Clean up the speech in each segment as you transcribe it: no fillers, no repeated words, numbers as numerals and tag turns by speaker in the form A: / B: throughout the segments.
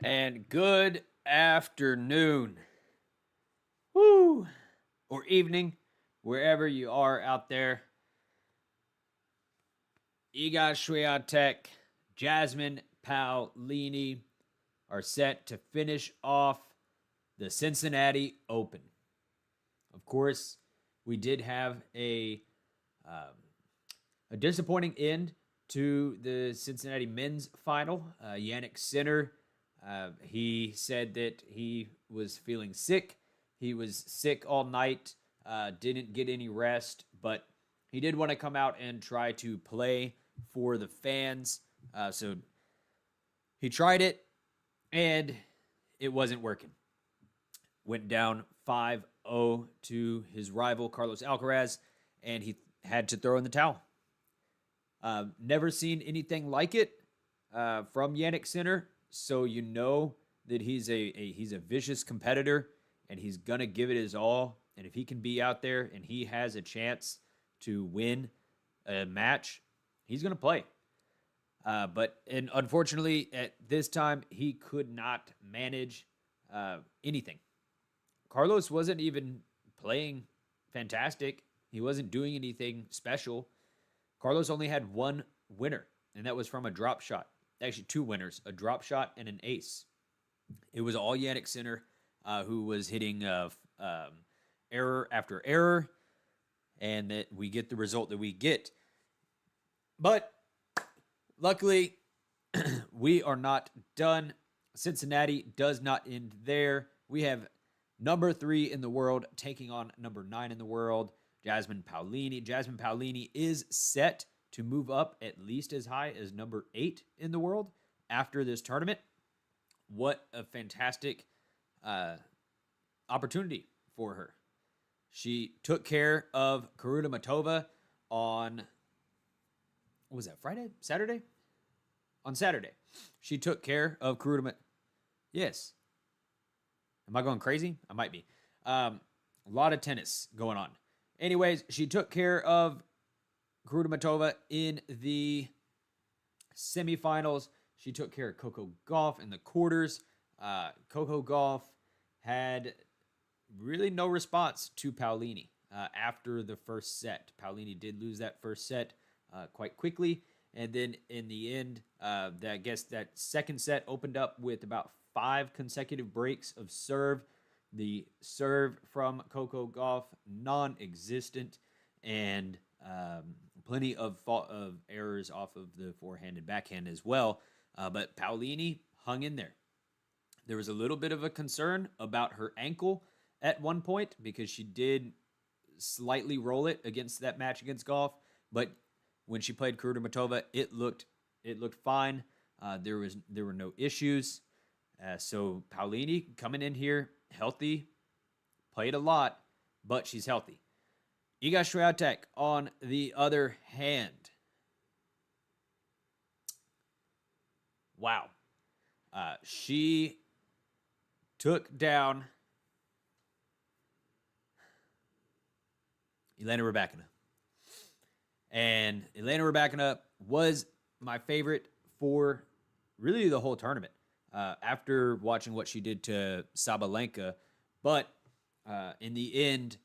A: And good afternoon. Woo! Or evening, wherever you are out there. Iga Swiatek, Jasmine Paolini are set to finish off the Cincinnati Open. Of course, we did have a disappointing end to the Cincinnati men's final. Jannik Sinner, he said that he was feeling sick. He was sick all night, didn't get any rest, but he did want to come out and try to play for the fans. So he tried it, and it wasn't working. Went down 5-0 to his rival, Carlos Alcaraz, and he had to throw in the towel. Never seen anything like it from Jannik Sinner, so you know that he's a vicious competitor, and he's going to give it his all. And if he can be out there and he has a chance to win a match, he's going to play. But unfortunately, at this time, he could not manage anything. Carlos wasn't even playing fantastic. He wasn't doing anything special. Carlos only had one winner, and that was from a drop shot. Actually, two winners, a drop shot and an ace. It was all Jannik Sinner, who was hitting error after error, and that we get the result that we get. But luckily, we are not done. Cincinnati does not end there. We have number 3 in the world taking on number 9 in the world, Jasmine Paolini. Jasmine Paolini is set to move up at least as high as number 8 in the world after this tournament. What a fantastic opportunity for her. She took care of Kurudamatova on, what was that, Friday? Saturday? On Saturday. She took care of Kurudamatova. Yes. Am I going crazy? I might be. A lot of tennis going on. Anyways, she took care of Kurudamatova in the semifinals. She took care of Coco Gauff in the quarters. Coco Gauff had really no response to Paolini after the first set. Paolini did lose that first set quite quickly. And then in the end, I guess that second set opened up with about 5 consecutive breaks of serve. The serve from Coco Gauff, non-existent, and plenty of errors off of the forehand and backhand as well. But Paolini hung in there. There was a little bit of a concern about her ankle at one point because she did slightly roll it against that match against Gauff. But when she played Kurudamatova, it looked fine. There were no issues. So Paolini coming in here healthy, played a lot, but she's healthy. Iga Swiatek, on the other hand, wow, she took down Elena Rybakina. And Elena Rybakina was my favorite for really the whole tournament after watching what she did to Sabalenka. But in the end,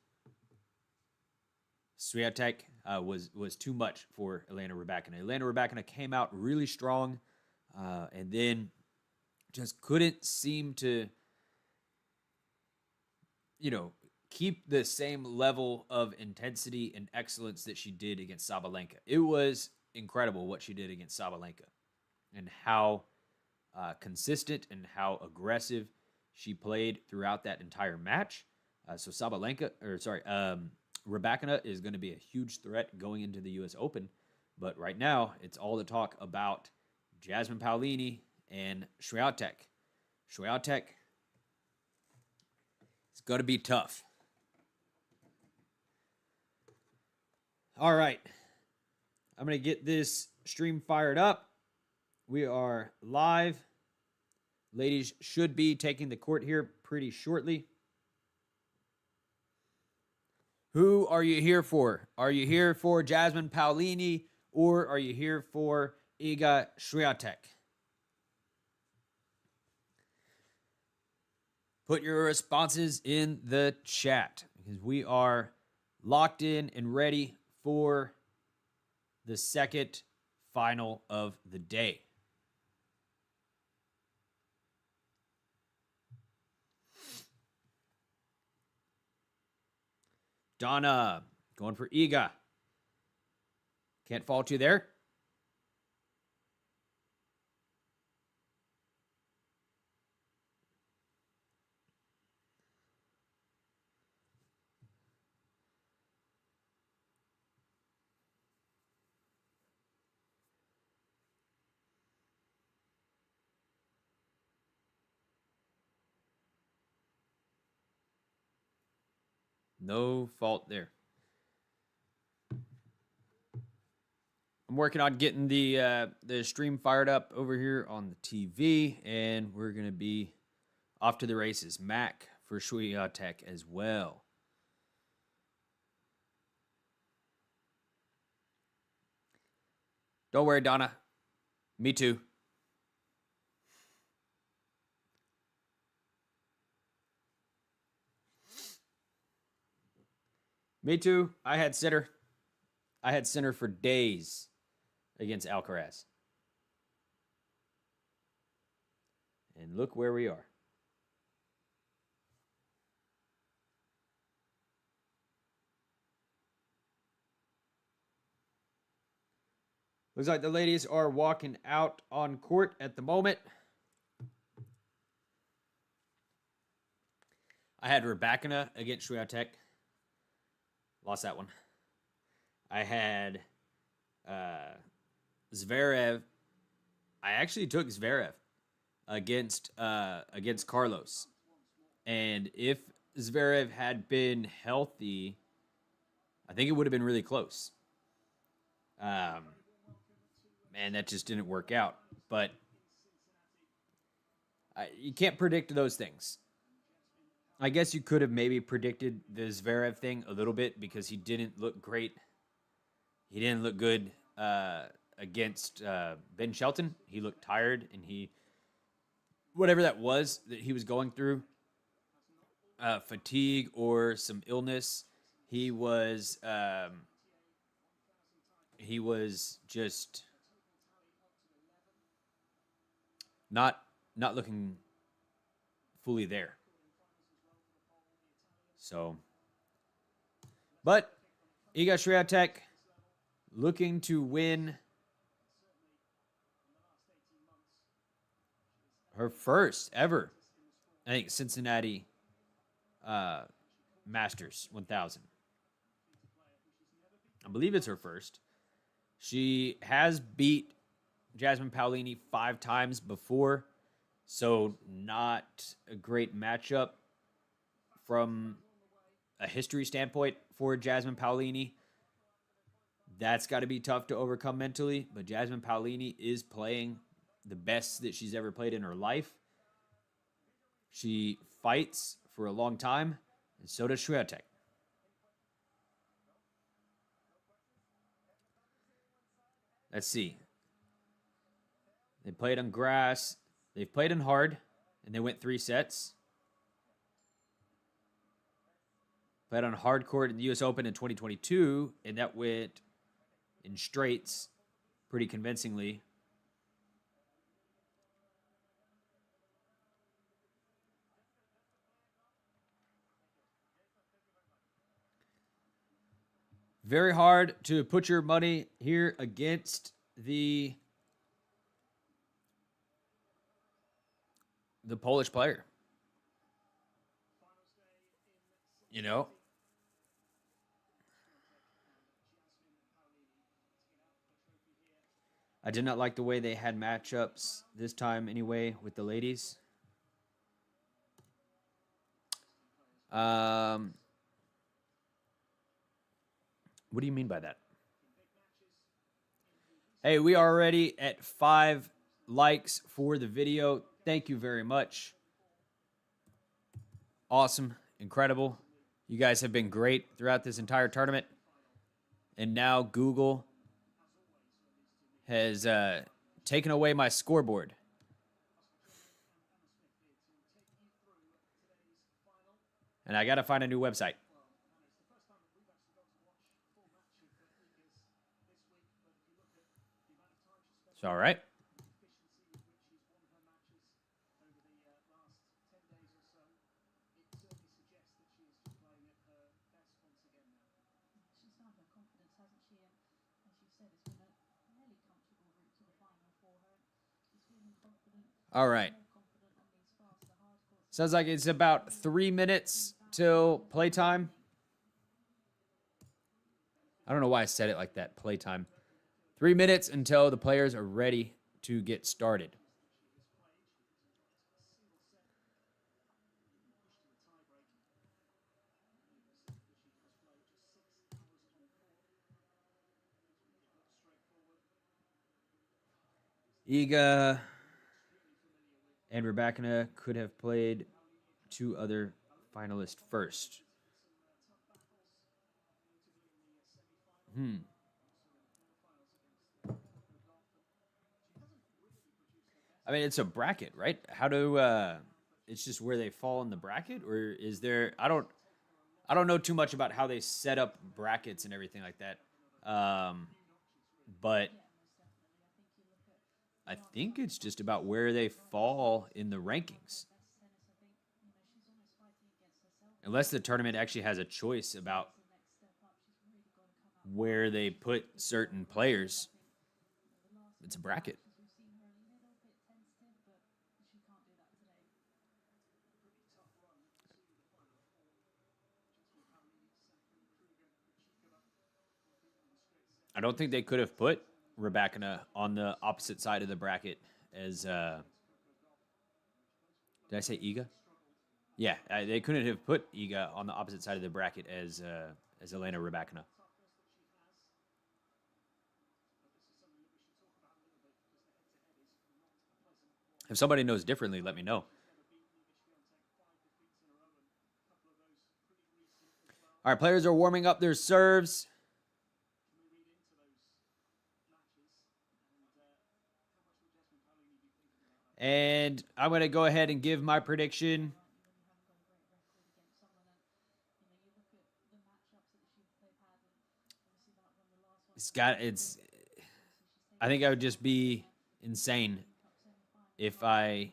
A: Swiatek was too much for Elena Rybakina. Elena Rybakina came out really strong and then just couldn't seem to, keep the same level of intensity and excellence that she did against Sabalenka. It was incredible what she did against Sabalenka and how consistent and how aggressive she played throughout that entire match. Rybakina is going to be a huge threat going into the U.S. Open. But right now, it's all the talk about Jasmine Paolini and Swiatek. Swiatek, it's going to be tough. All right. I'm going to get this stream fired up. We are live. Ladies should be taking the court here pretty shortly. Who are you here for? Are you here for Jasmine Paolini or are you here for Iga Swiatek? Put your responses in the chat because we are locked in and ready for the second final of the day. Donna going for Iga. Can't fault you there. No fault there. I'm working on getting the stream fired up over here on the TV, and we're going to be off to the races. Mac for Swiatek as well. Don't worry, Donna. Me too. Me too. I had center for days against Alcaraz. And look where we are. Looks like the ladies are walking out on court at the moment. I had Rybakina against Swiatek. Lost that one. I had Zverev. I actually took Zverev against Carlos. And if Zverev had been healthy, I think it would have been really close. Man, that just didn't work out. But you can't predict those things. I guess you could have maybe predicted the Zverev thing a little bit because he didn't look great. He didn't look good against Ben Shelton. He looked tired, and whatever that was that he was going through, fatigue or some illness, he was just not looking fully there. So, but Iga Swiatek looking to win her first ever, I think, Cincinnati Masters 1000. I believe it's her first. She has beat Jasmine Paolini 5 times before, so not a great matchup from a history standpoint for Jasmine Paolini. That's got to be tough to overcome mentally, but Jasmine Paolini is playing the best that she's ever played in her life. She fights for a long time, and so does Swiatek. Let's see. They played on grass. They've played on hard, and they went 3 sets. Played on hard court in the U.S. Open in 2022, and that went in straights pretty convincingly. Very hard to put your money here against the Polish player. You know? I did not like the way they had matchups this time anyway with the ladies. What do you mean by that? Hey, we are already at 5 likes for the video. Thank you very much. Awesome. Incredible. You guys have been great throughout this entire tournament. And now Google has taken away my scoreboard. And I got to find a new website. It's all right. All right. Sounds like it's about 3 minutes till playtime. I don't know why I said it like that, playtime. 3 minutes until the players are ready to get started. Iga and Rebecca could have played 2 other finalists first. I mean, it's a bracket, right? How do it's just where they fall in the bracket, or is there? I don't know too much about how they set up brackets and everything like that. But I think it's just about where they fall in the rankings. Unless the tournament actually has a choice about where they put certain players, it's a bracket. I don't think they could have put Rebecca on the opposite side of the bracket as. Did I say Iga? Yeah, they couldn't have put Iga on the opposite side of the bracket as Elena Rybakina. If somebody knows differently, let me know. All right, players are warming up their serves. And I'm going to go ahead and give my prediction. I think I would just be insane if I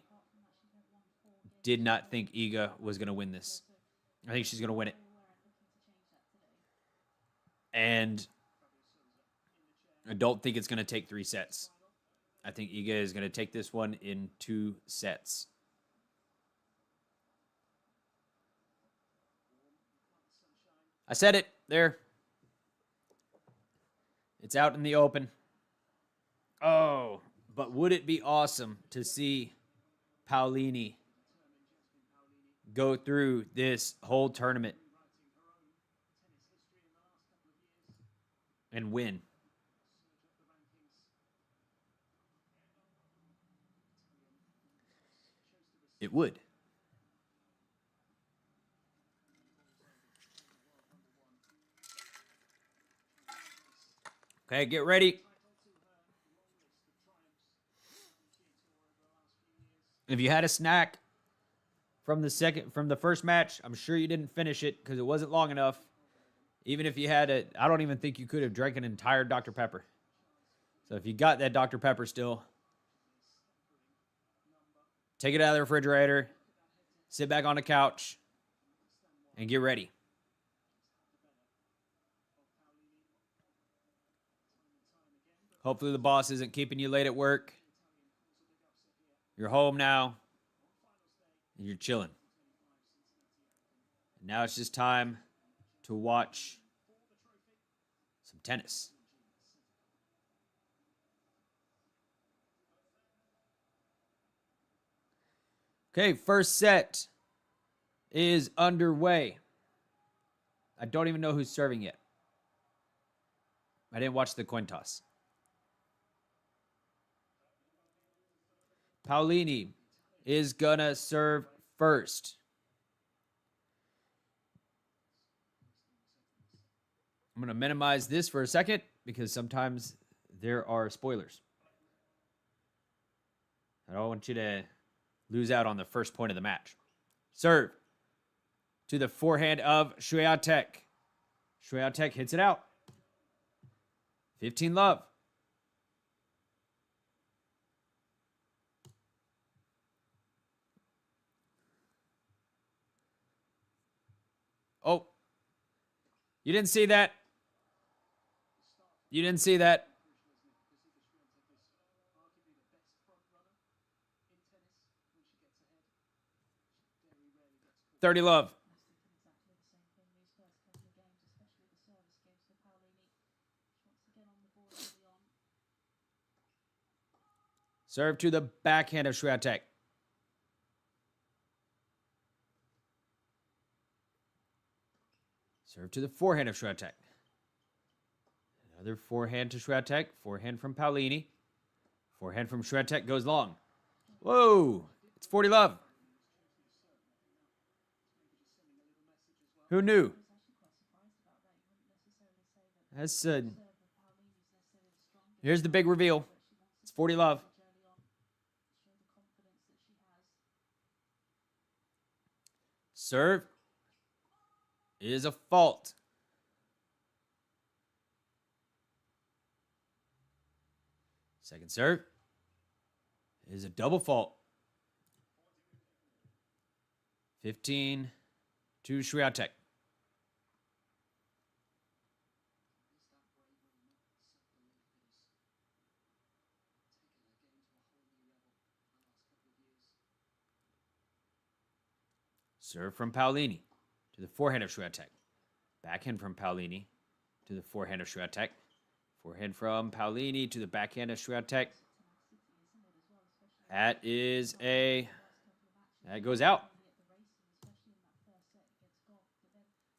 A: did not think Iga was going to win this. I think she's going to win it. And I don't think it's going to take 3 sets. I think Iga is going to take this one in 2 sets. I said it there. It's out in the open. Oh, but would it be awesome to see Paolini go through this whole tournament and win? It would. Okay, get ready. If you had a snack from the first match, I'm sure you didn't finish it because it wasn't long enough. Even if you had it, I don't even think you could have drank an entire Dr. Pepper. So if you got that Dr. Pepper still, take it out of the refrigerator, sit back on the couch, and get ready. Hopefully the boss isn't keeping you late at work. You're home now, and you're chilling. Now it's just time to watch some tennis. Okay, first set is underway. I don't even know who's serving yet. I didn't watch the coin toss. Paolini is gonna serve first. I'm gonna minimize this for a second because sometimes there are spoilers. I don't want you to lose out on the first point of the match. Serve. to the forehand of Swiatek. Swiatek hits it out. 15-love. Oh. You didn't see that. You didn't see that. 30-love. Serve to the backhand of Swiatek. Serve to the forehand of Swiatek. Another forehand to Swiatek. Forehand from Paolini. Forehand from Swiatek goes long. Whoa! It's 40-love. Who knew? That's here's the big reveal. It's 40-love. Serve is a fault. Second serve is a double fault. 15 to Swiatek. Serve from Paolini to the forehand of Swiatek. Backhand from Paolini to the forehand of Swiatek. Forehand from Paolini to the backhand of Swiatek. That goes out.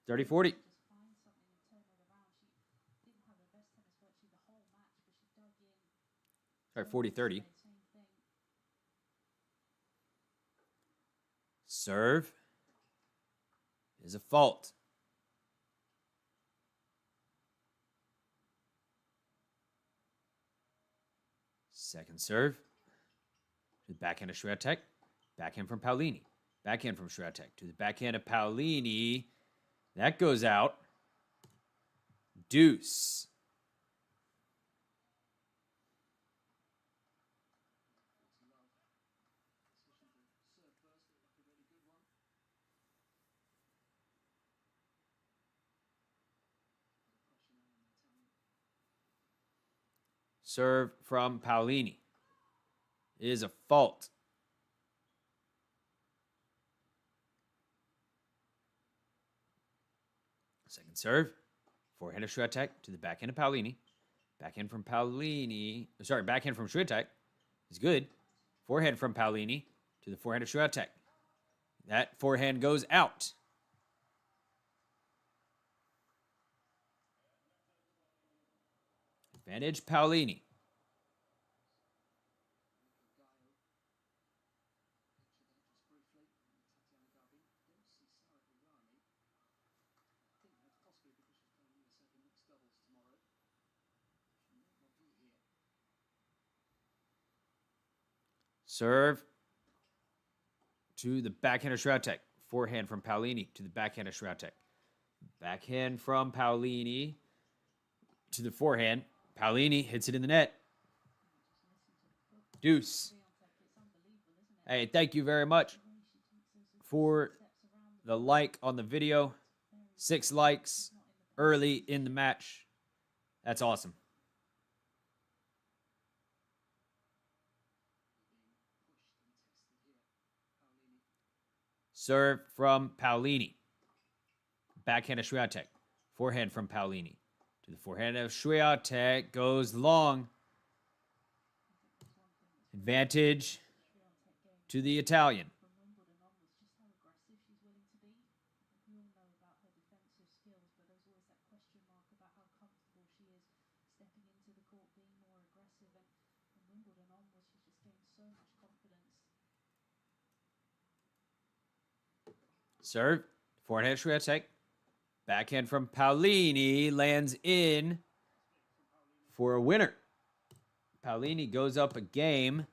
A: 30-40. Sorry, 40-30. Serve is a fault. Second serve to the backhand of Swiatek. Backhand from Paolini. Backhand from Swiatek to the backhand of Paolini. That goes out. Deuce. Serve from Paolini is a fault. Second serve. Forehand of Swiatek to the backhand of Paolini. Backhand from Paolini. Sorry, backhand from Swiatek is good. Forehand from Paolini to the forehand of Swiatek. That forehand goes out. Advantage Paolini. Serve to the backhand of Swiatek. Forehand from Paolini to the backhand of Swiatek. Backhand from Paolini to the forehand. Paolini hits it in the net. Deuce. Hey, thank you very much for the like on the video. 6 likes early in the match. That's awesome. Serve from Paolini. Backhand of Swiatek. Forehand from Paolini. To the forehand of Swiatek. Goes long. Advantage to the Italian. Serve. Forehand of Swiatek. Backhand from Paolini lands in for a winner. Paolini goes up a game.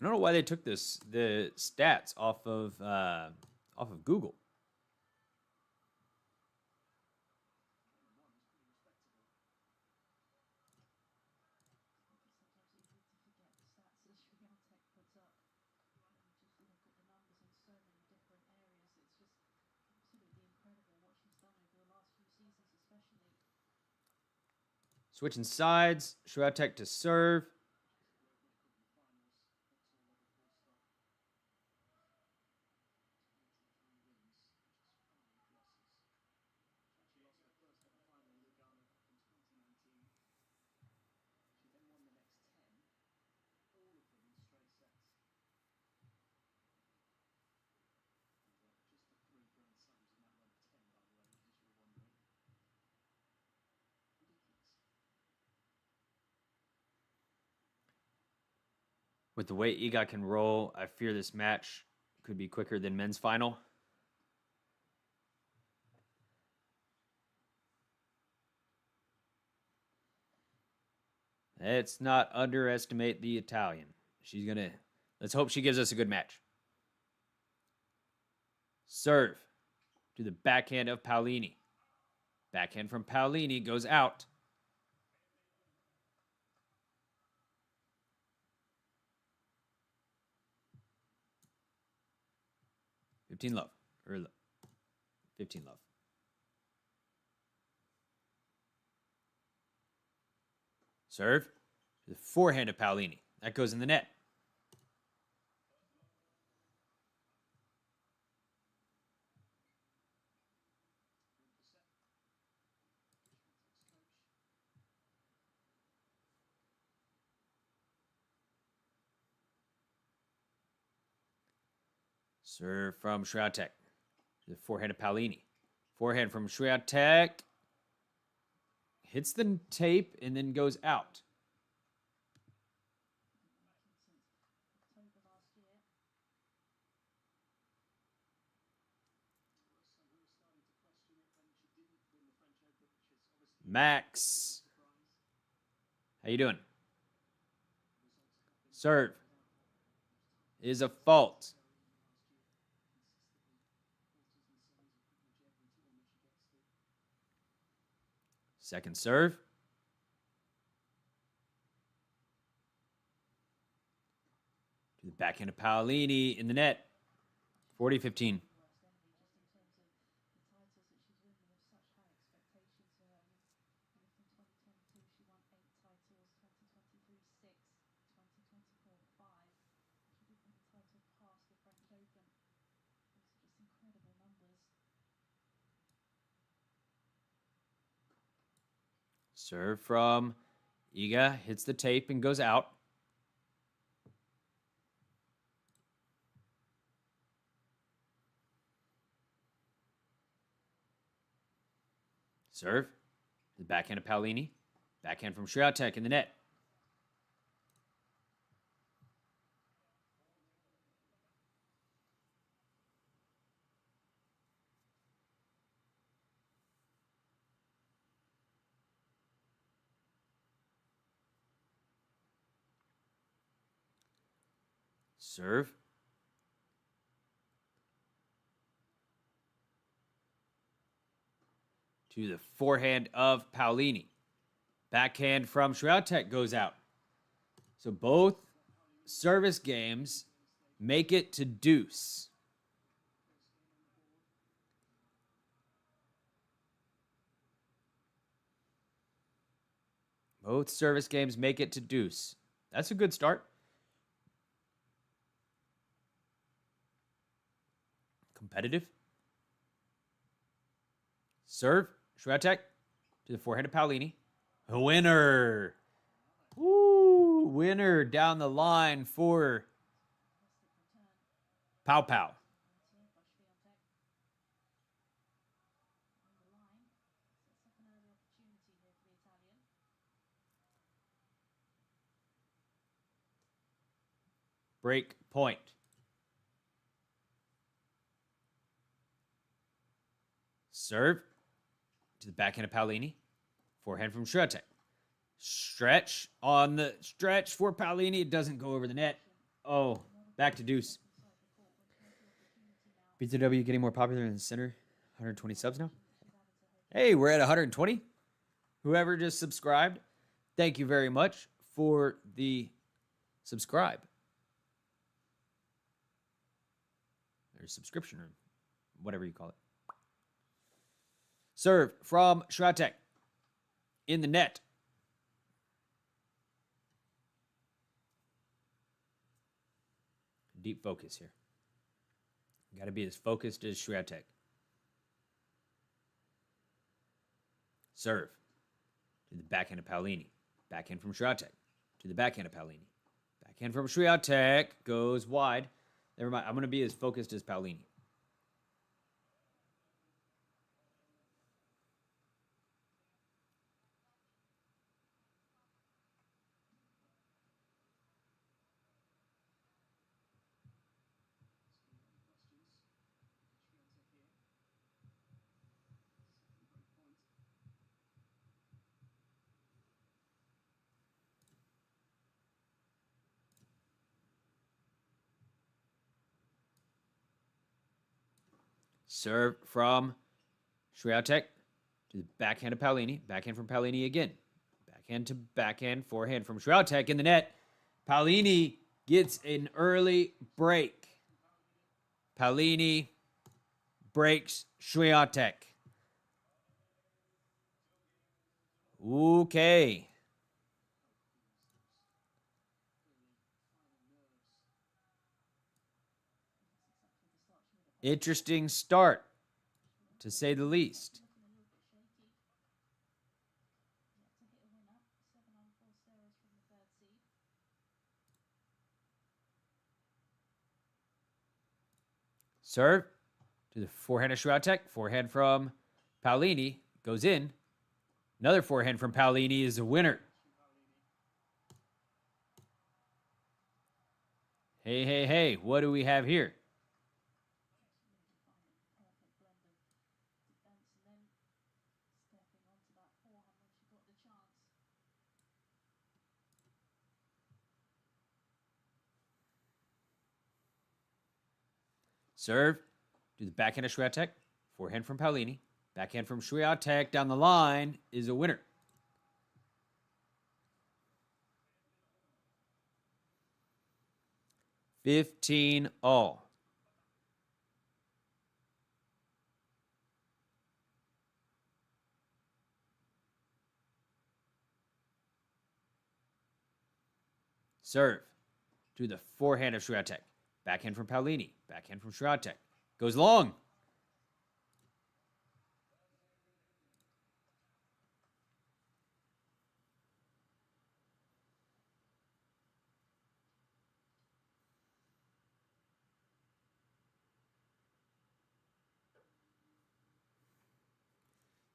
A: I don't know why they took the stats off of Google. Switching sides, Swiatek to serve. With the way Iga can roll, I fear this match could be quicker than men's final. Let's not underestimate the Italian. She's going to... Let's hope she gives us a good match. Serve to the backhand of Paolini. Backhand from Paolini goes out. $15 or 15 love. Serve to the forehand of Paolini. That goes in the net. Serve from Swiatek. The forehand of Paolini. Forehand from Swiatek. Hits the tape and then goes out. Max. How you doing? Serve is a fault. Second serve. To the backhand of Paolini in the net. 40-15. Serve from Iga, hits the tape and goes out. Serve. The backhand of Paolini. Backhand from Swiatek in the net. Serve. To the forehand of Paolini. Backhand from Swiatek goes out. So both service games make it to deuce. Both service games make it to deuce. That's a good start. Competitive. Serve. Swiatek to the forehand of Paolini. A winner. Woo! Winner down the line for Pao. Break point. Serve to the backhand of Paolini. Forehand from Swiatek. Stretch on the stretch for Paolini. It doesn't go over the net. Oh, back to deuce. BTW getting more popular in the center. 120 subs now. Hey, we're at 120. Whoever just subscribed, thank you very much for the subscribe. Or subscription, or whatever you call it. Serve from Swiatek. In the net. Deep focus here. Got to be as focused as Swiatek. Serve. To the backhand of Paolini. Backhand from Swiatek. To the backhand of Paolini. Backhand from Swiatek. Goes wide. Never mind. I'm going to be as focused as Paolini. Serve from Swiatek to the backhand of Paolini. Backhand from Paolini again. Backhand to backhand. Forehand from Swiatek in the net. Paolini gets an early break. Paolini breaks Swiatek. Okay. Interesting start, to say the least. Serve to the forehand of Swiatek. Forehand from Paolini goes in. Another forehand from Paolini is a winner. Hey, hey, hey, what do we have here? Serve to the backhand of Swiatek. Forehand from Paolini. Backhand from Swiatek down the line is a winner. $15 all. Serve to the forehand of Swiatek. Backhand from Paolini. Backhand from Swiatek. Goes long.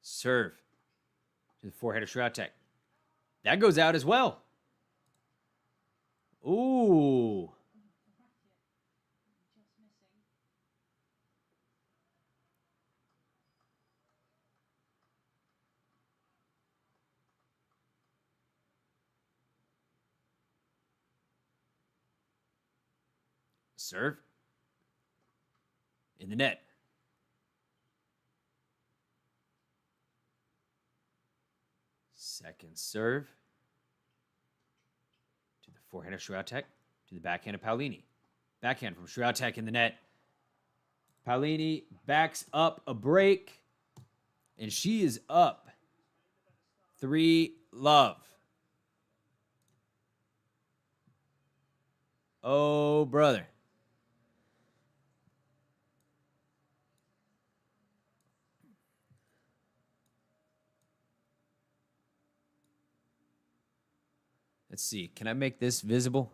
A: Serve to the forehand of Swiatek. That goes out as well. Ooh. Serve in the net. Second serve to the forehand of Swiatek. To the backhand of Paolini. Backhand from Swiatek in the net. Paolini backs up a break, and she is up 3-love. Oh, brother. Let's see. Can I make this visible?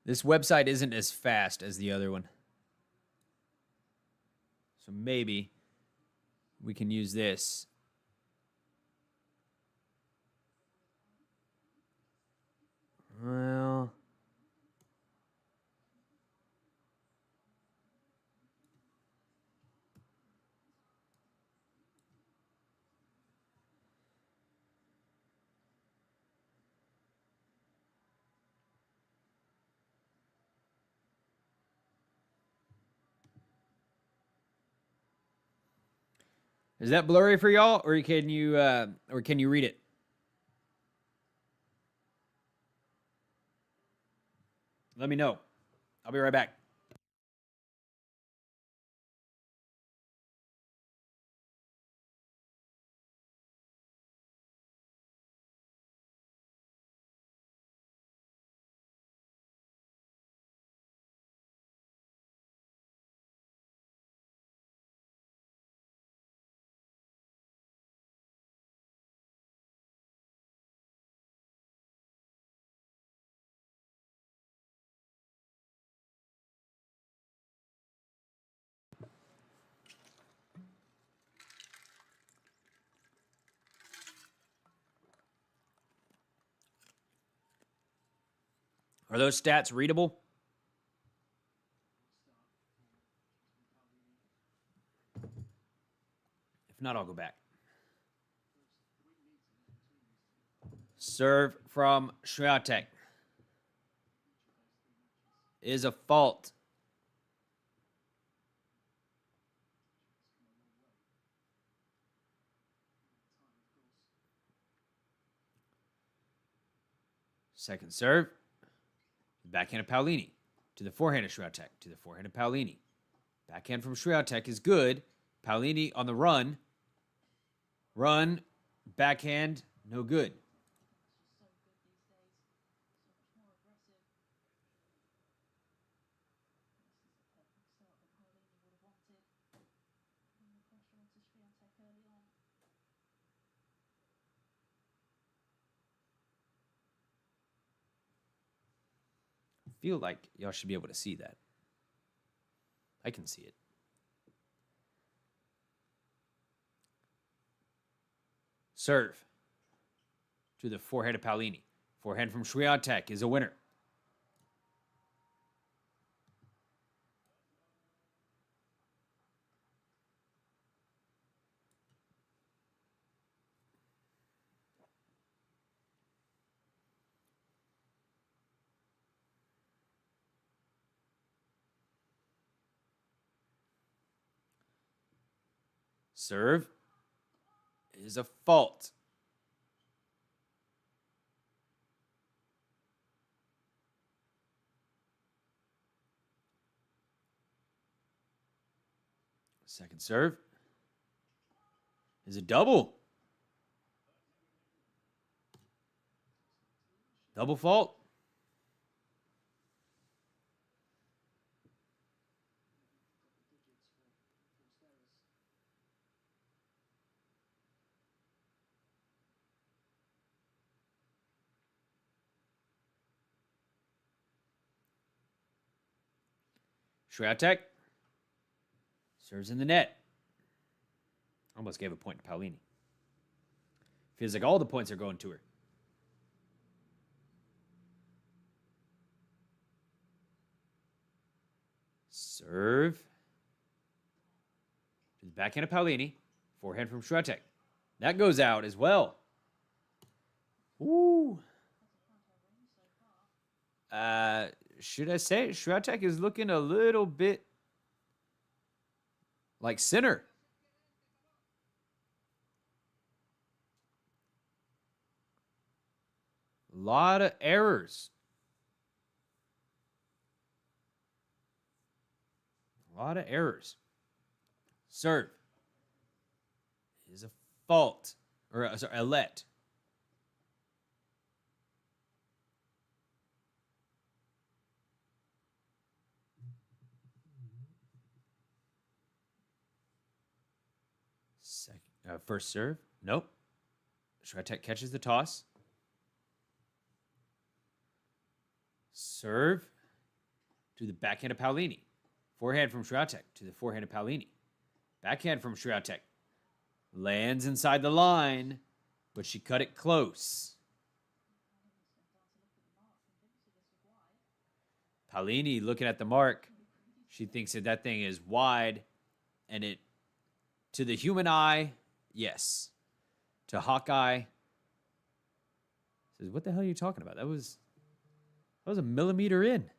A: This website isn't as fast as the other one. So maybe we can use this. Well, Is that blurry for y'all, or can you read it? Let me know. I'll be right back. Are those stats readable? If not, I'll go back. Serve from Swiatek is a fault. Second serve. Backhand of Paolini to the forehand of Swiatek to the forehand of Paolini. Backhand from Swiatek is good. Paolini on the run. Run. Backhand. No good. I feel like y'all should be able to see that. I can see it. Serve to the forehand of Paolini. Forehand from Swiatek is a winner. Serve is a fault. Second serve is a double. Double fault. Swiatek serves in the net. Almost gave a point to Paolini. Feels like all the points are going to her. Serve to the backhand of Paolini. Forehand from Swiatek. That goes out as well. Ooh. Should I say Swiatek is looking a little bit like Sinner. A lot of errors. A lot of errors. Serve is a fault. Or, sorry, a let. First serve. Nope. Swiatek catches the toss. Serve to the backhand of Paolini. Forehand from Swiatek to the forehand of Paolini. Backhand from Swiatek. Lands inside the line, but she cut it close. Paolini looking at the mark. She thinks that thing is wide, and it, to the human eye, yes. To Hawkeye, says, "What the hell are you talking about? That was a millimeter in.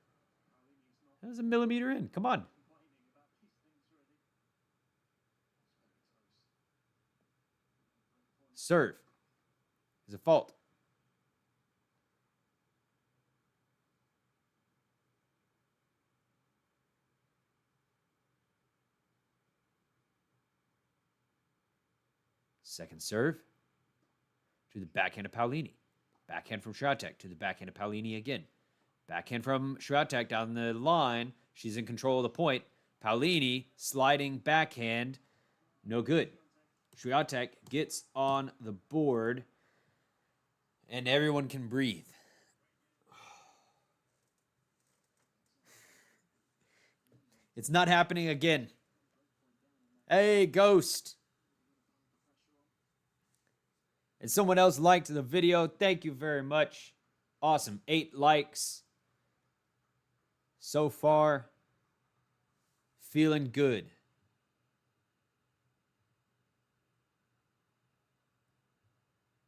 A: That was a millimeter in. Come on." Serve is a fault. Second serve to the backhand of Paolini. Backhand from Swiatek to the backhand of Paolini again. Backhand from Swiatek down the line. She's in control of the point. Paolini sliding backhand. No good. Swiatek gets on the board. And everyone can breathe. It's not happening again. Hey, Ghost. And someone else liked the video. Thank you very much. Awesome. 8 likes. So far, feeling good.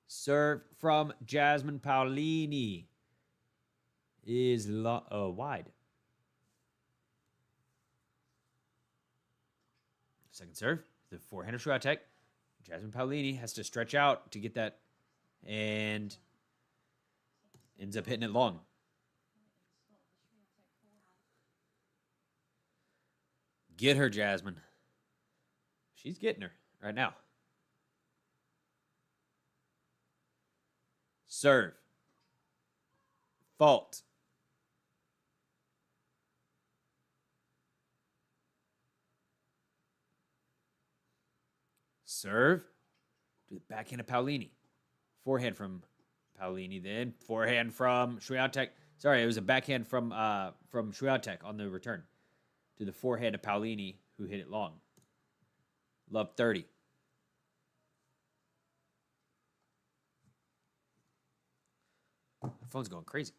A: Serve from Jasmine Paolini is wide. Second serve, the forehand of Swiatek. Jasmine Paolini has to stretch out to get that and ends up hitting it long. Get her, Jasmine. She's getting her right now. Serve. Fault. Serve to the backhand of Paolini. Forehand from Paolini, then forehand from Swiatek. Sorry, it was a backhand from Swiatek on the return to the forehand of Paolini, who hit it long. Love 30. My phone's going crazy.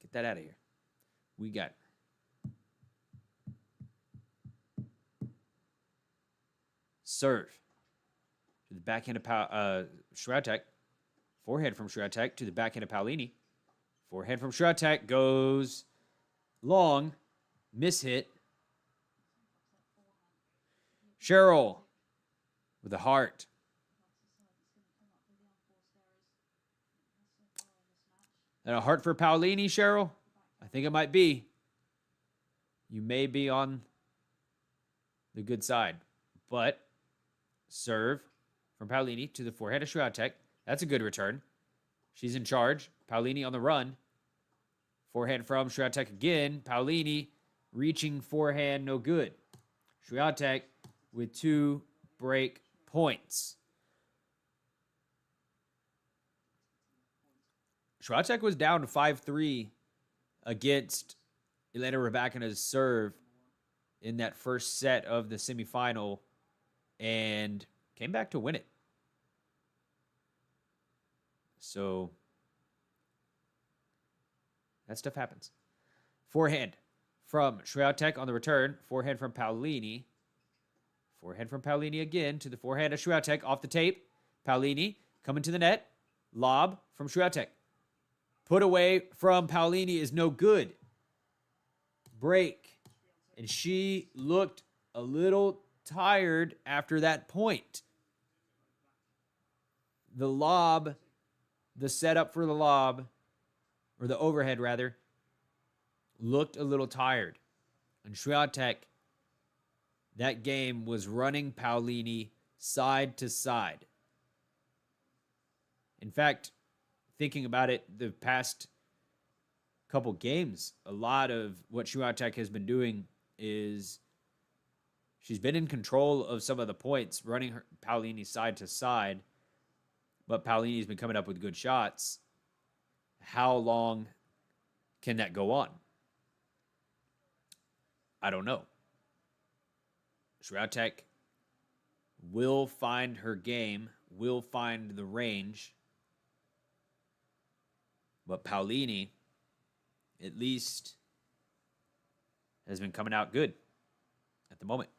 A: Get that out of here. We got serve to the backhand of Swiatek. Forehand from Swiatek to the backhand of Paolini. Forehand from Swiatek goes long. Mishit. Cheryl with a heart. And a heart for Paolini, Cheryl? I think it might be. You may be on the good side. But serve from Paolini to the forehand of Swiatek. That's a good return. She's in charge. Paolini on the run. Forehand from Swiatek again. Paolini reaching forehand, no good. Swiatek with 2 break points. Swiatek was down 5-3 against Elena Rybakina's serve in that first set of the semifinal and came back to win it. So that stuff happens. Forehand from Swiatek on the return. Forehand from Paolini. Forehand from Paolini again to the forehand of Swiatek off the tape. Paolini coming to the net. Lob from Swiatek. Put away from Paolini is no good. Break. And she looked a little tired after that point. The lob, the setup for the lob, or the overhead rather, looked a little tired. And Swiatek, that game was running Paolini side to side. In fact, thinking about it, the past couple games, a lot of what Swiatek has been doing is she's been in control of some of the points, running her Paolini side to side, but Paolini's been coming up with good shots. How long can that go on? I don't know. Swiatek will find her game, will find the range, but Paolini, at least, has been coming out good at the moment.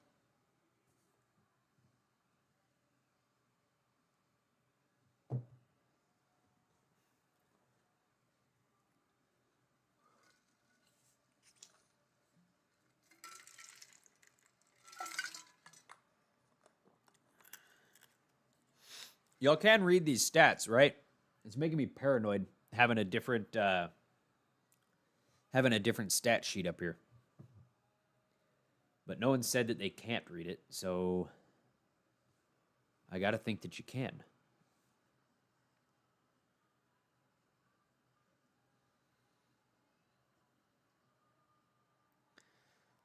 A: Y'all can read these stats, right? It's making me paranoid having a different stat sheet up here. But no one said that they can't read it, so I got to think that you can.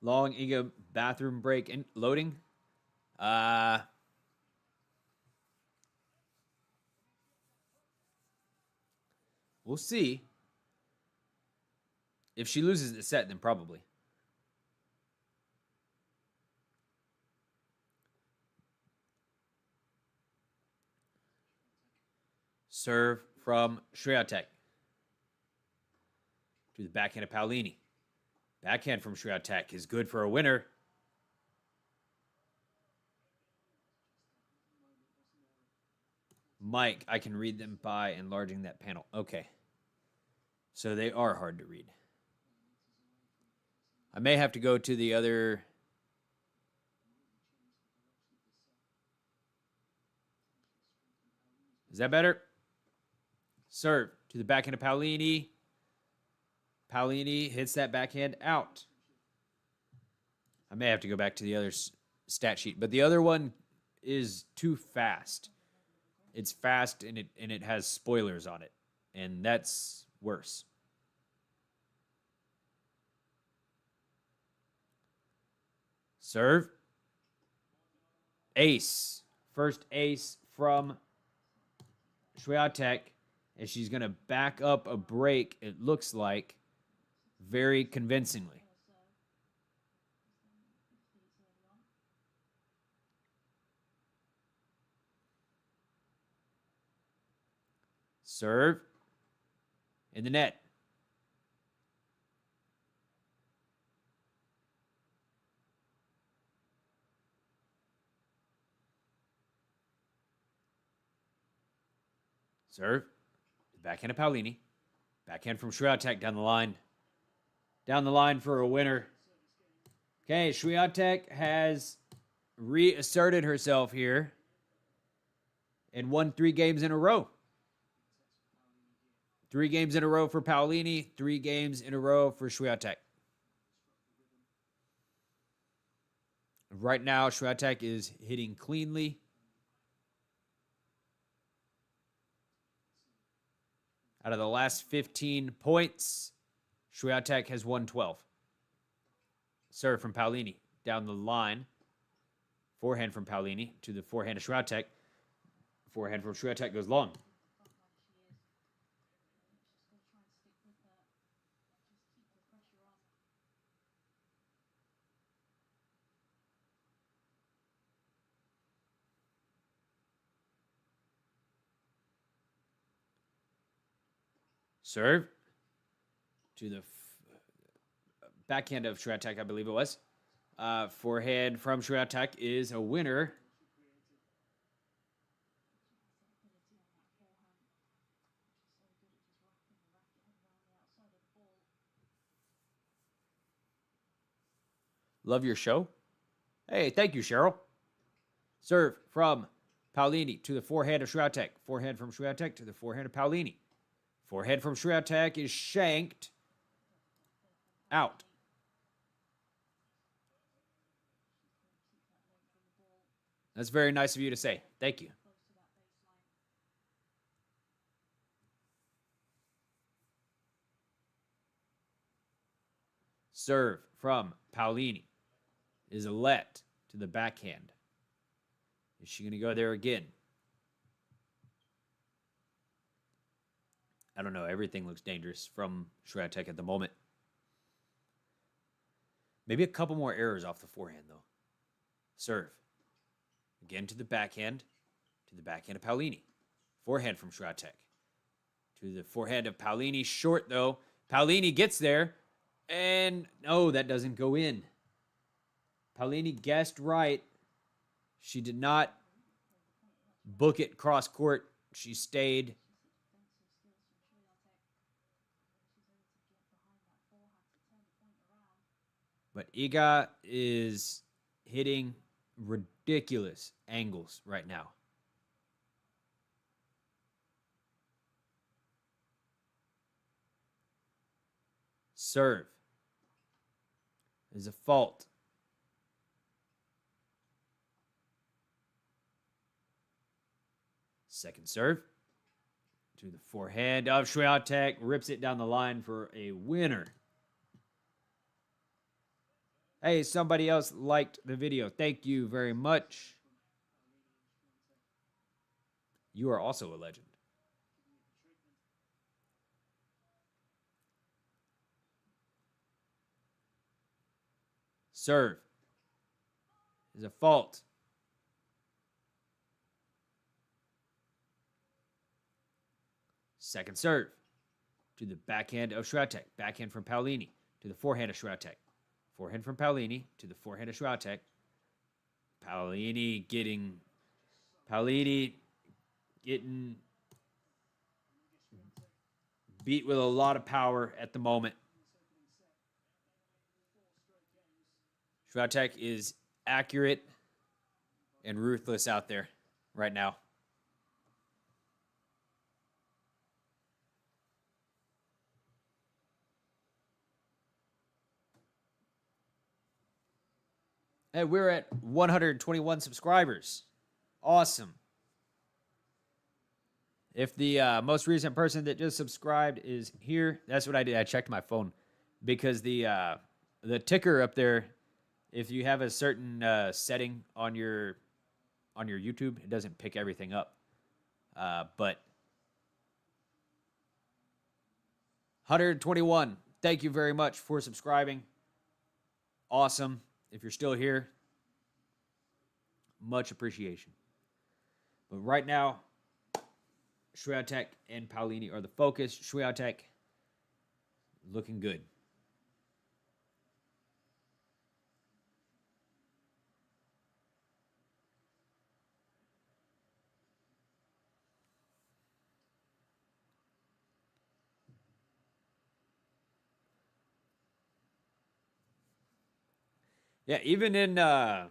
A: Long Iga bathroom break and loading. We'll see. If she loses the set, then probably. Serve from Swiatek to the backhand of Paolini. Backhand from Swiatek is good for a winner. Mike, I can read them by enlarging that panel. Okay. So they are hard to read. I may have to go to the other. Is that better? Serve to the backhand of Paolini. Paolini hits that backhand out. I may have to go back to the other stat sheet, but the other one is too fast. It's fast and it has spoilers on it, and that's worse. Serve. Ace. First ace from Swiatek, and she's going to back up a break, it looks like, very convincingly. Serve. In the net. Serve. Backhand of Paolini. Backhand from Swiatek down the line. Down the line for a winner. Okay, Swiatek has reasserted herself here and won 3 games in a row. 3 games in a row for Paolini, 3 games in a row for Swiatek. Right now, Swiatek is hitting cleanly. Out of the last 15 points, Swiatek has won 12. Serve from Paolini down the line. Forehand from Paolini to the forehand of Swiatek. Forehand from Swiatek goes long. Serve to the backhand of Swiatek, I believe it was. Forehand from Swiatek is a winner. Love your show. Hey, thank you, Cheryl. Serve from Paolini to the forehand of Swiatek. Forehand from Swiatek to the forehand of Paolini. Forehand from Swiatek is shanked. Out. That's very nice of you to say. Thank you. Serve from Paolini is a let to the backhand. Is she going to go there again? I don't know. Everything looks dangerous from Swiatek at the moment. Maybe a couple more errors off the forehand, though. Serve. Again to the backhand of Paolini. Forehand from Swiatek. To the forehand of Paolini. Short, though. Paolini gets there. And, no, that doesn't go in. Paolini guessed right. She did not book it cross court. She stayed. But Iga is hitting ridiculous angles right now. serve is a fault. Second serve to the forehand of Swiatek, rips it down the line for a winner. Hey, somebody else liked the video. Thank you very much. You are also a legend. Serve is a fault. Second serve to the backhand of Swiatek. Backhand from Paolini to the forehand of Swiatek. Forehand from Paolini to the forehand of Swiatek. Paolini getting beat with a lot of power at the moment. Swiatek is accurate and ruthless out there right now. Hey, we're at 121 subscribers. Awesome. If the most recent person that just subscribed is here, that's what I did. I checked my phone because the ticker up there, if you have a certain setting on your YouTube, it doesn't pick everything up. But 121. Thank you very much for subscribing. Awesome. If you're still here, much appreciation. But right now, Swiatek and Paolini are the focus. Swiatek looking good. Yeah, even in the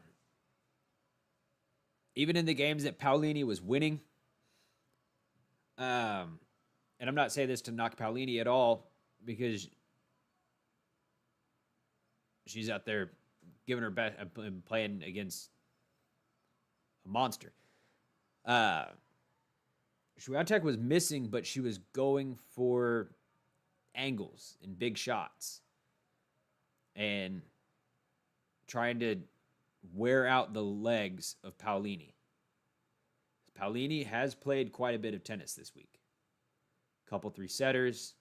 A: games that Paolini was winning, and I'm not saying this to knock Paolini at all because she's out there giving her best and playing against a monster. Swiatek was missing, but she was going for angles and big shots and trying to wear out the legs of Paolini. Paolini has played quite a bit of tennis this week. Couple 3-setters.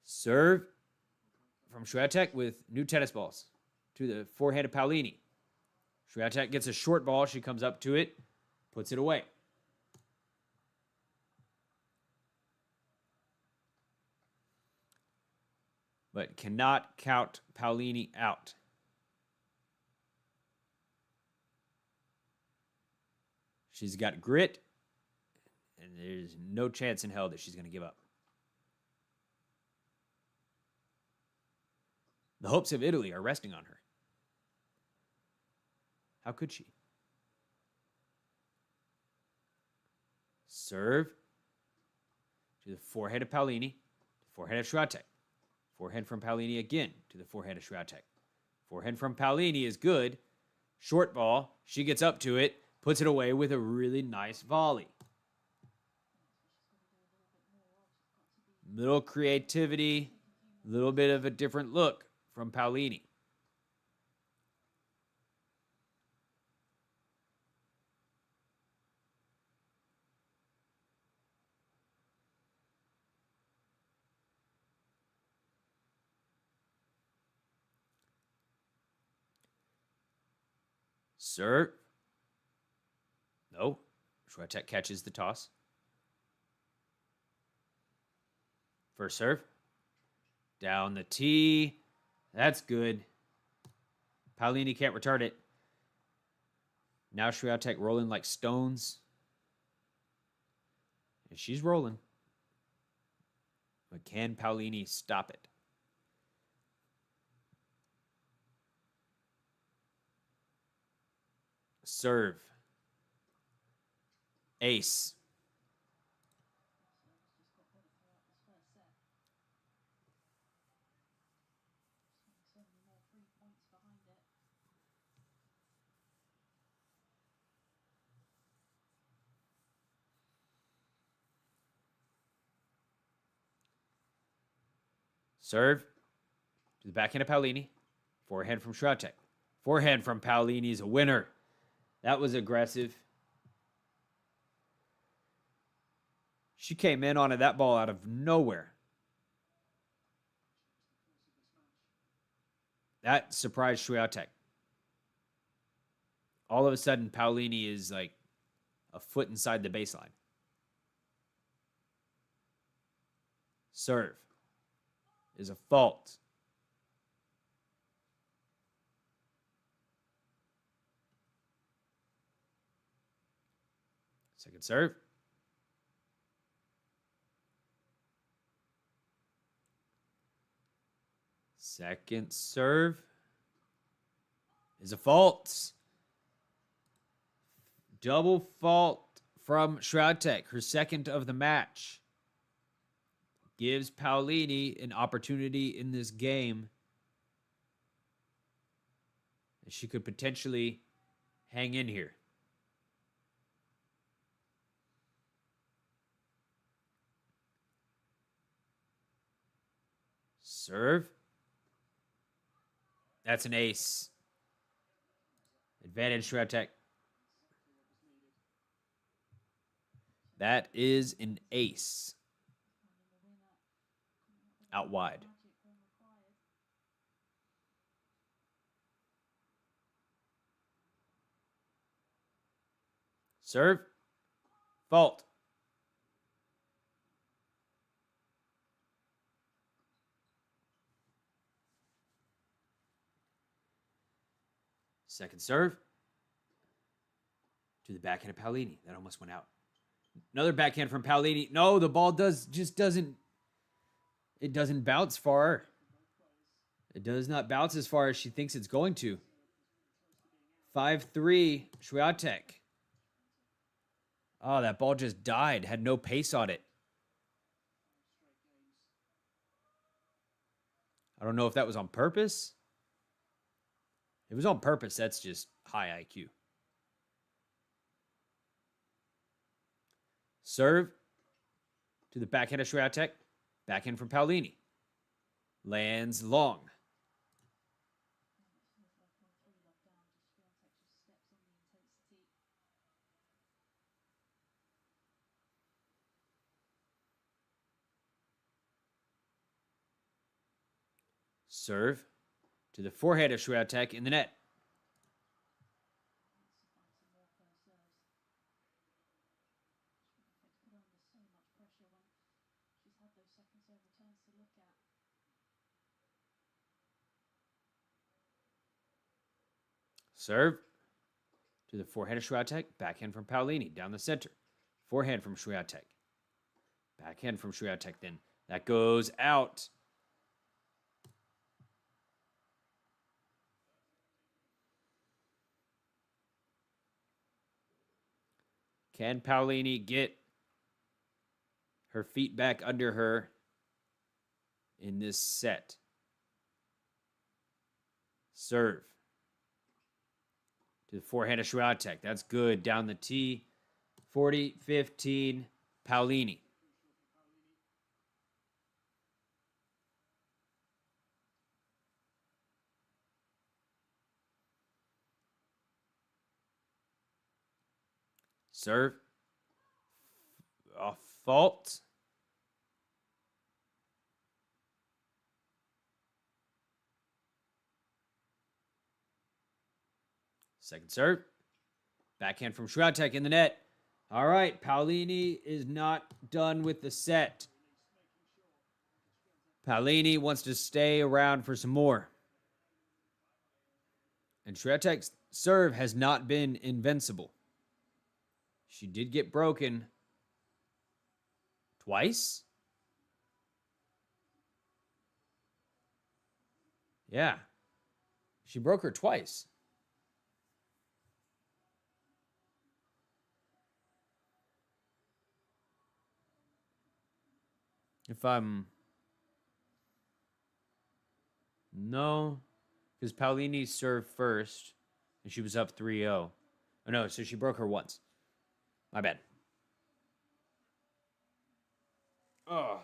A: Serve from Swiatek with new tennis balls to the forehand of Paolini. Swiatek gets a short ball. She comes up to it, puts it away. But cannot count Paolini out. She's got grit, and there's no chance in hell that she's going to give up. The hopes of Italy are resting on her. How could she? Serve to the forehand of Paolini, forehand of Swiatek. Forehand from Paolini again to the forehand of Swiatek. Forehand from Paolini is good. Short ball. She gets up to it, puts it away with a really nice volley. Little creativity, a little bit of a different look from Paolini. Serve. No. Swiatek catches the toss. First serve. Down the tee. That's good. Paolini can't return it. Now Swiatek rolling like stones. And she's rolling. But can Paolini stop it? Serve. Ace. Serve to the backhand of Paolini. Forehand from Swiatek. Forehand from Paolini is a winner. That was aggressive. She came in on that ball out of nowhere. That surprised Swiatek. All of a sudden, Paolini is like a foot inside the baseline. Serve is a fault. Second serve. Second serve is a fault. Double fault from Swiatek, her second of the match. Gives Paolini an opportunity in this game. She could potentially hang in here. Serve. That's an ace. Advantage Swiatek. That is an ace. Out wide. Serve. Fault. Second serve. To the backhand of Paolini. That almost went out. Another backhand from Paolini. No, the ball doesn't bounce far. It does not bounce as far as she thinks it's going to. 5-3, Swiatek. Oh, that ball just died. Had no pace on it. I don't know if that was on purpose. If it was on purpose, that's just high IQ. Serve to the backhand of Swiatek. Backhand from Paolini. Lands long. Serve to the forehand of Swiatek in the net. Serve to the forehand of Swiatek. Backhand from Paolini down the center. Forehand from Swiatek. Backhand from Swiatek then. That goes out. Can Paolini get her feet back under her in this set? Serve to the forehand of Swiatek. That's good. Down the tee. 40-15, Paolini. Serve. A fault. Second serve. Backhand from Swiatek in the net. All right, Paolini is not done with the set. Paolini wants to stay around for some more. And Swiatek's serve has not been invincible. She did get broken twice. Yeah. She broke her twice. If I'm... No. Because Paolini served first. And she was up 3-0. Oh, no. So she broke her once. My bad. Oh.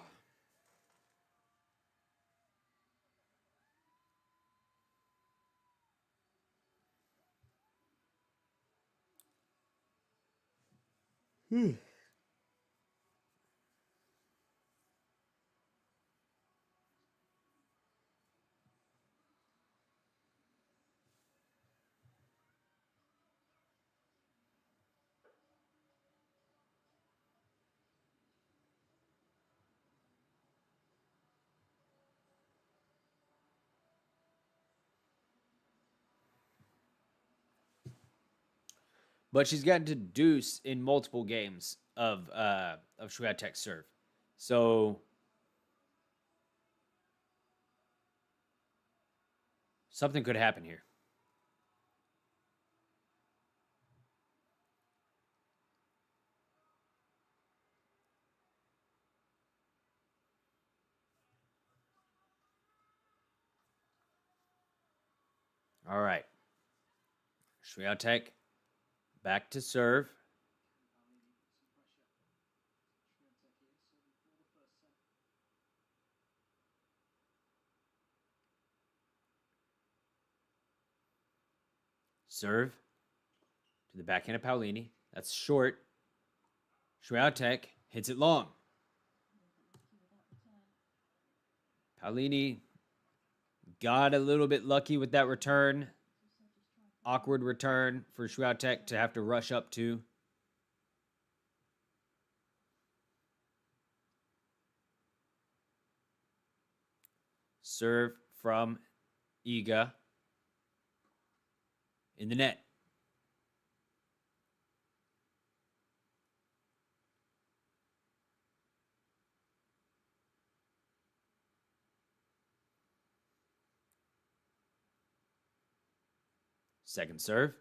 A: But she's gotten to deuce in multiple games of Swiatek's serve. So something could happen here. All right. Swiatek back to serve. Serve to the backhand of Paolini. That's short. Swiatek hits it long. Paolini got a little bit lucky with that return. Awkward return for Swiatek to have to rush up to. Serve from Iga in the net. Second serve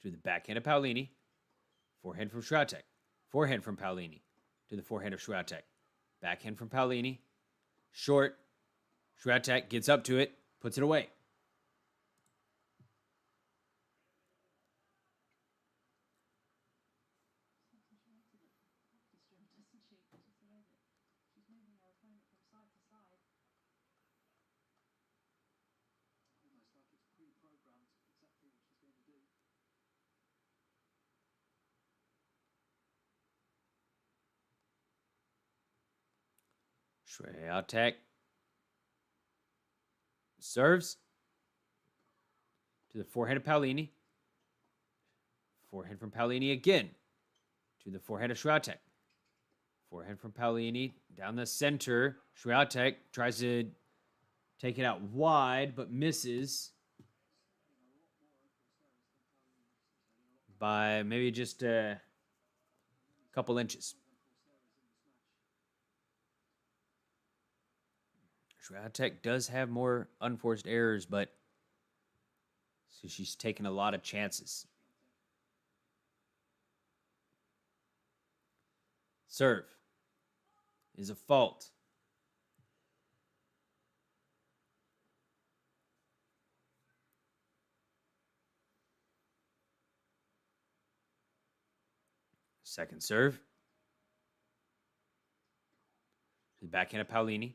A: to the backhand of Paolini. Forehand from Swiatek. Forehand from Paolini to the forehand of Swiatek. Backhand from Paolini. Short. Swiatek gets up to it, puts it away. Swiatek serves to the forehand of Paolini. Forehand from Paolini again to the forehand of Swiatek. Forehand from Paolini down the center. Swiatek tries to take it out wide, but misses by maybe just a couple inches. Swiatek does have more unforced errors, but so she's taken a lot of chances. Serve is a fault. Second serve. The backhand of Paolini.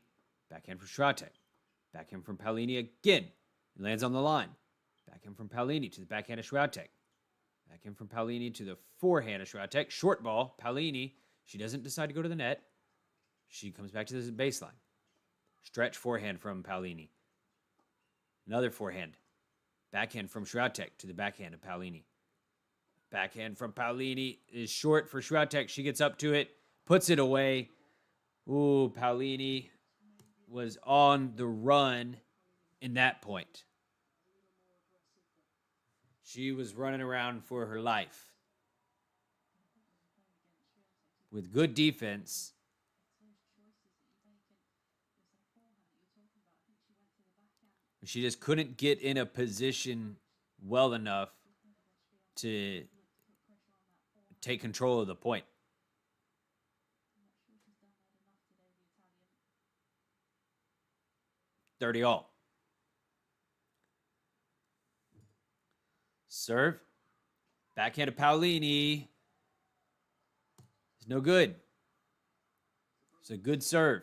A: Backhand from Swiatek. Backhand from Paolini again. It lands on the line. Backhand from Paolini to the backhand of Swiatek. Backhand from Paolini to the forehand of Swiatek. Short ball. Paolini. She doesn't decide to go to the net. She comes back to the baseline. Stretch forehand from Paolini. Another forehand. Backhand from Swiatek to the backhand of Paolini. Backhand from Paolini is short for Swiatek. She gets up to it, puts it away. Ooh, Paolini was on the run in that point. She was running around for her life. With good defense. She just couldn't get in a position well enough to take control of the point. $30 all. Serve. Backhand of Paolini. It's no good. It's a good serve.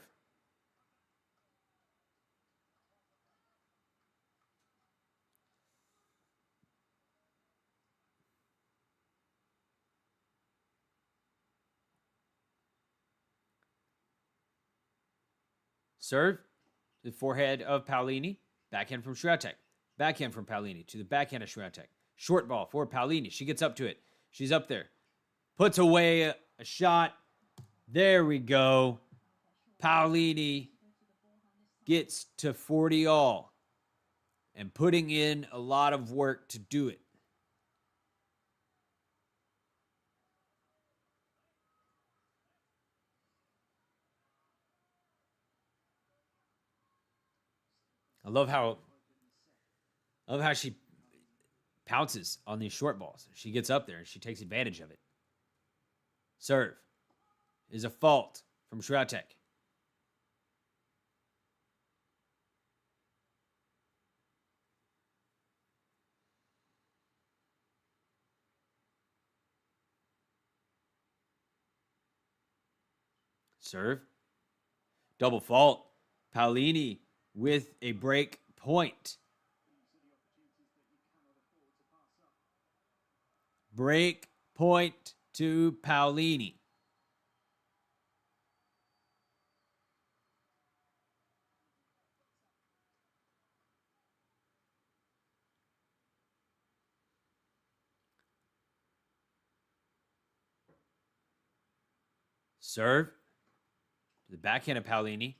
A: Serve to the forehand of Paolini. Backhand from Swiatek. Backhand from Paolini to the backhand of Swiatek. Short ball for Paolini. She gets up to it. She's up there. Puts away a shot. There we go. Paolini gets to 40 all and putting in a lot of work to do it. I love how she pounces on these short balls. She gets up there and she takes advantage of it. Serve is a fault from Swiatek. Serve. Double fault. Paolini with a break point. Break point to Paolini. Serve to the backhand of Paolini.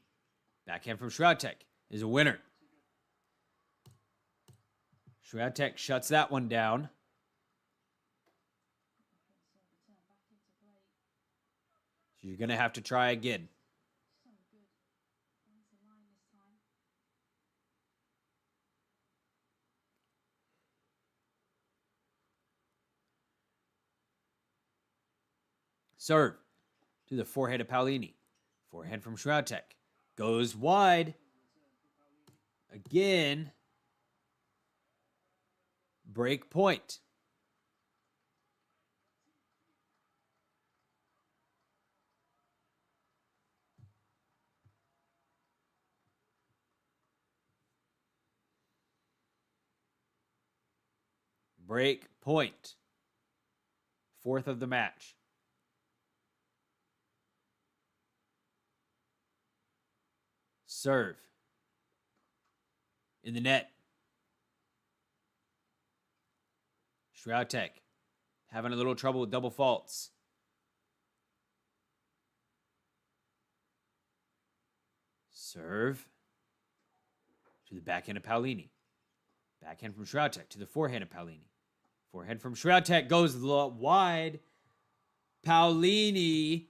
A: Backhand from Swiatek is a winner. Swiatek shuts that one down. So you're going to have to try again. Serve to the forehand of Paolini. Forehand from Swiatek. Goes wide. Again. Break point. Break point. Fourth of the match. Serve. In the net. Swiatek having a little trouble with double faults. Serve to the backhand of Paolini. Backhand from Swiatek to the forehand of Paolini. Forehand from Swiatek goes wide. Paolini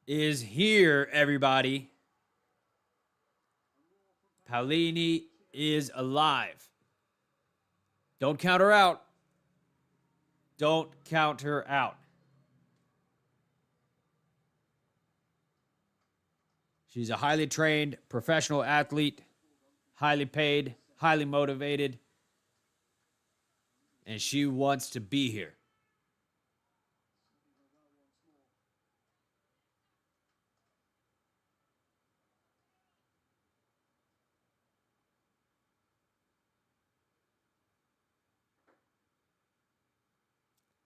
A: is here, everybody. Paolini is alive. Don't count her out. Don't count her out. She's a highly trained professional athlete, highly paid, highly motivated, and she wants to be here.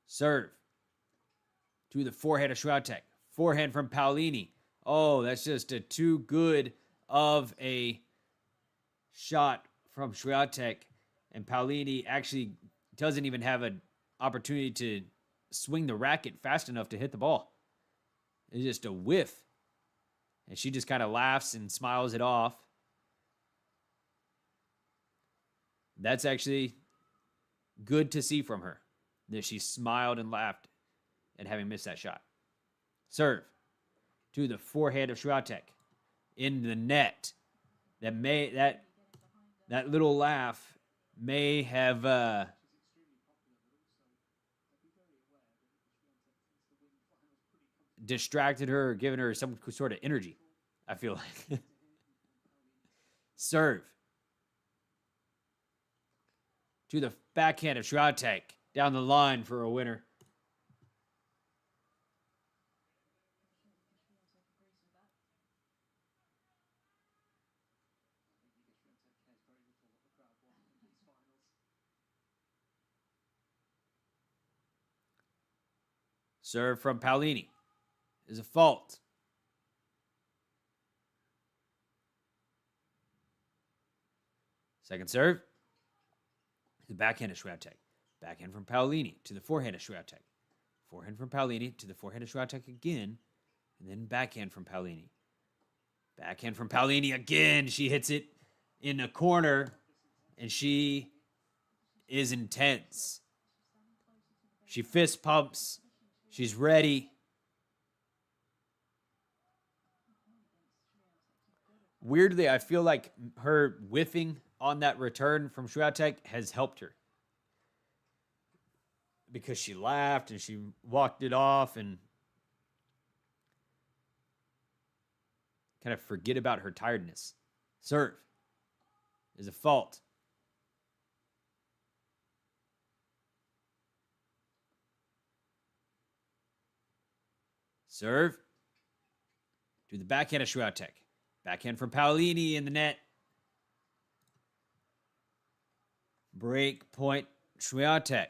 A: Serve to the forehand of Swiatek. Forehand from Paolini. Oh, that's just a too good of a shot from Swiatek. And Paolini actually doesn't even have an opportunity to swing the racket fast enough to hit the ball. It's just a whiff. And she just kind of laughs and smiles it off. That's actually good to see from her, that she smiled and laughed at having missed that shot. Serve to the forehand of Swiatek in the net. That little laugh may have distracted her or given her some sort of energy, I feel like. Serve to the backhand of Swiatek down the line for a winner. Serve from Paolini is a fault. Second serve. The backhand of Swiatek. Backhand from Paolini to the forehand of Swiatek. Forehand from Paolini to the forehand of Swiatek again. And then backhand from Paolini. Backhand from Paolini again. She hits it in a corner. And she is intense. She fist pumps. She's ready. Weirdly, I feel like her whiffing on that return from Swiatek has helped her. Because she laughed and she walked it off and kind of forget about her tiredness. Serve is a fault. Serve to the backhand of Swiatek. Backhand from Paolini in the net. Break point Swiatek.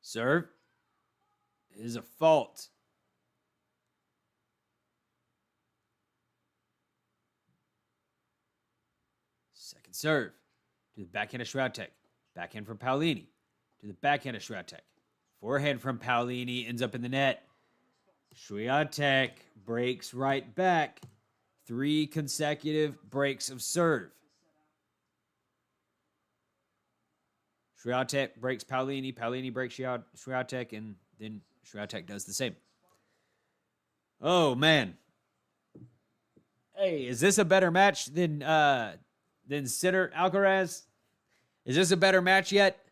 A: Serve is a fault. Second serve to the backhand of Swiatek. Backhand from Paolini to the backhand of Swiatek. Forehand from Paolini ends up in the net. Swiatek breaks right back. 3 consecutive breaks of serve. Swiatek breaks Paolini. Paolini breaks Swiatek, and then Swiatek does the same. Oh, man. Hey, is this a better match than Sinner Alcaraz? Is this a better match yet?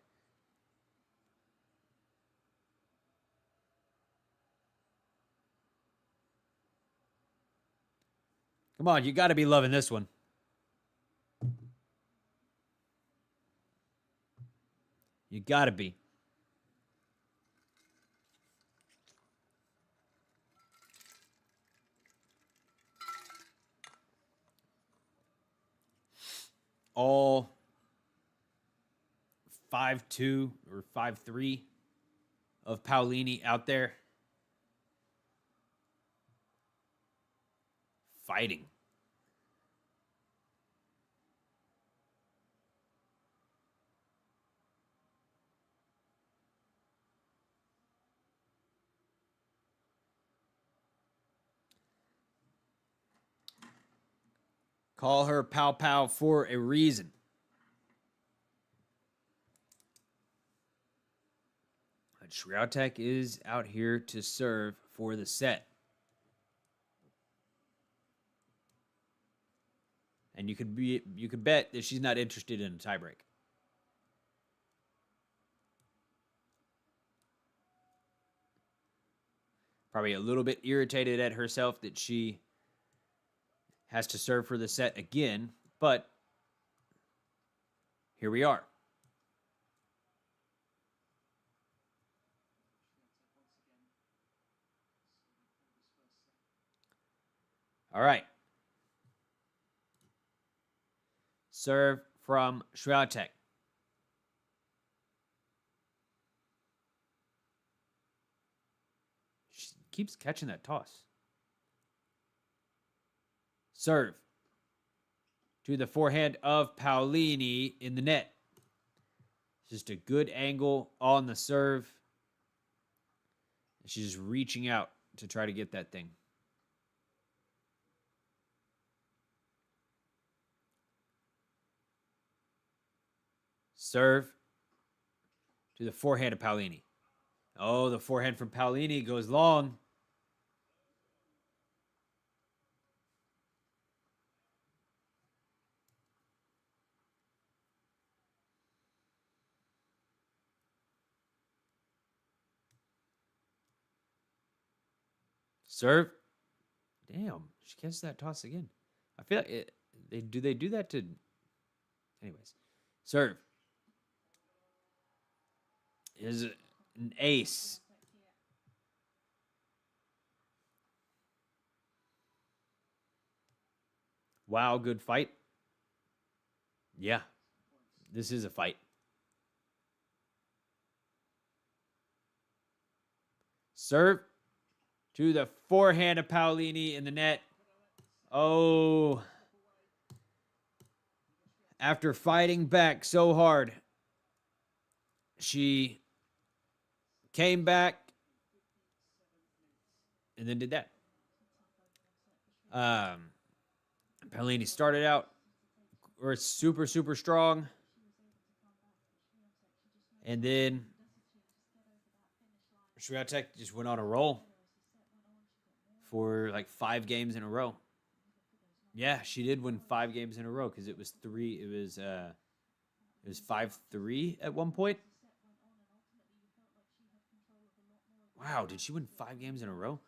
A: Come on, you got to be loving this one. You got to be. All 5-2 or 5-3 of Paolini out there fighting. Call her Pow Pow for a reason. But Swiatek is out here to serve for the set. And you could bet that she's not interested in a tiebreak. Probably a little bit irritated at herself that she has to serve for the set again, but here we are. All right. Serve from Swiatek. She keeps catching that toss. Serve to the forehand of Paolini in the net. Just a good angle on the serve. She's just reaching out to try to get that thing. Serve to the forehand of Paolini. Oh, the forehand from Paolini goes long. Serve. Damn, she catches that toss again. I feel like they do that to. Anyways, serve is an ace. Wow, good fight. Yeah, this is a fight. Serve to the forehand of Paolini in the net. Oh, after fighting back so hard, she came back and then did that. Paolini started out super, super strong. And then Swiatek just went on a roll for like 5 games in a row. Yeah, she did win 5 games in a row because it was 5-3 at one point. Wow, did she win 5 games in a row?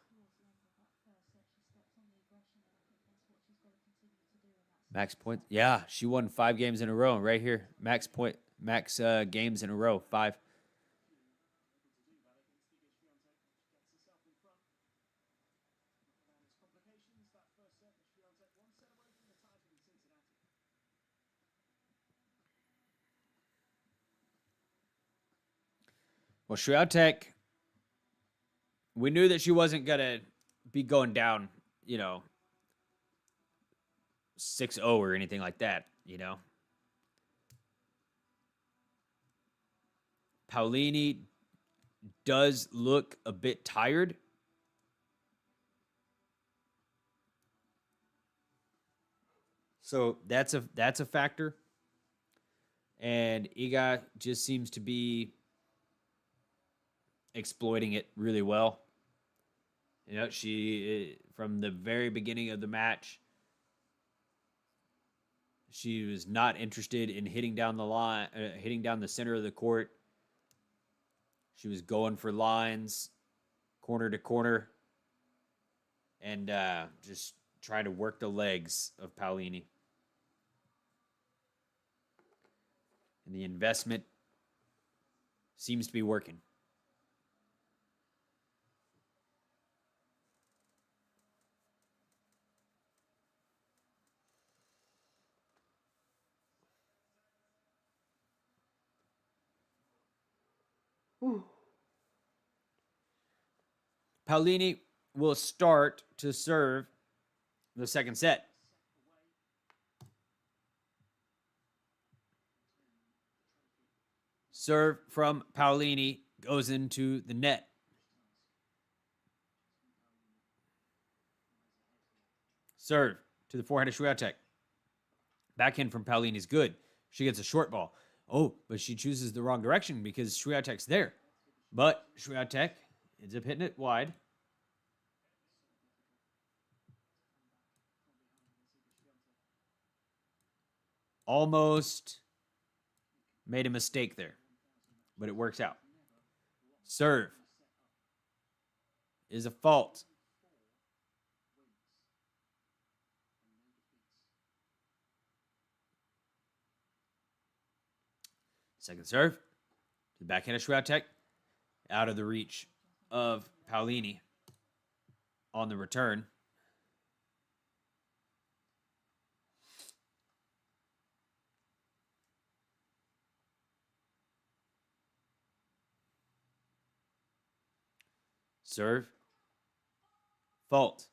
A: Max points. Yeah, she won 5 games in a row. Right here, max games in a row, 5. Well, Swiatek, we knew that she wasn't gonna be going down, 6-0 or anything like that. Paolini does look a bit tired. So that's a factor. And Iga just seems to be exploiting it really well. She from the very beginning of the match, she was not interested in hitting down the line, hitting down the center of the court. She was going for lines, corner to corner, and just trying to work the legs of Paolini. And the investment seems to be working. Paolini will start to serve the second set. Serve from Paolini goes into the net. Serve to the forehand of Swiatek. Backhand from Paolini is good. She gets a short ball. Oh, but she chooses the wrong direction because Swiatek's there. But Swiatek ends up hitting it wide. Almost made a mistake there, but it works out. Serve is a fault. Second serve to the backhand of Swiatek, out of the reach of Paolini on the return. Serve, fault.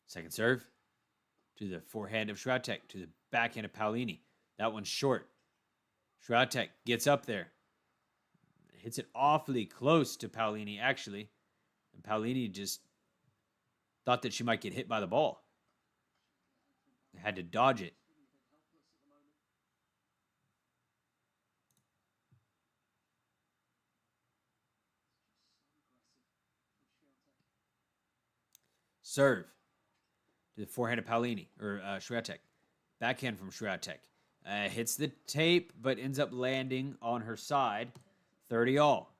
A: Second serve to the forehand of Swiatek, to the backhand of Paolini. That one's short. Swiatek gets up there. Hits it awfully close to Paolini, actually. And Paolini just thought that she might get hit by the ball. Had to dodge it. Serve to the forehand of Paolini, or Swiatek. Backhand from Swiatek. Hits the tape, but ends up landing on her side. 30 all.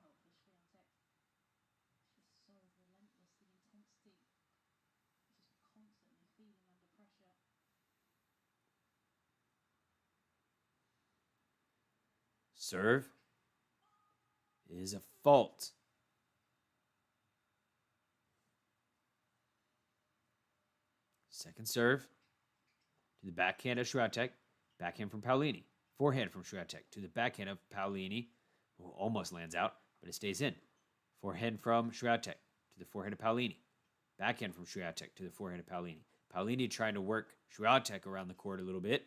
A: Serve is a fault. Second serve to the backhand of Swiatek. Backhand from Paolini. Forehand from Swiatek to the backhand of Paolini. Who almost lands out, but it stays in. Forehand from Swiatek to the forehand of Paolini. Backhand from Swiatek to the forehand of Paolini. Paolini trying to work Swiatek around the court a little bit.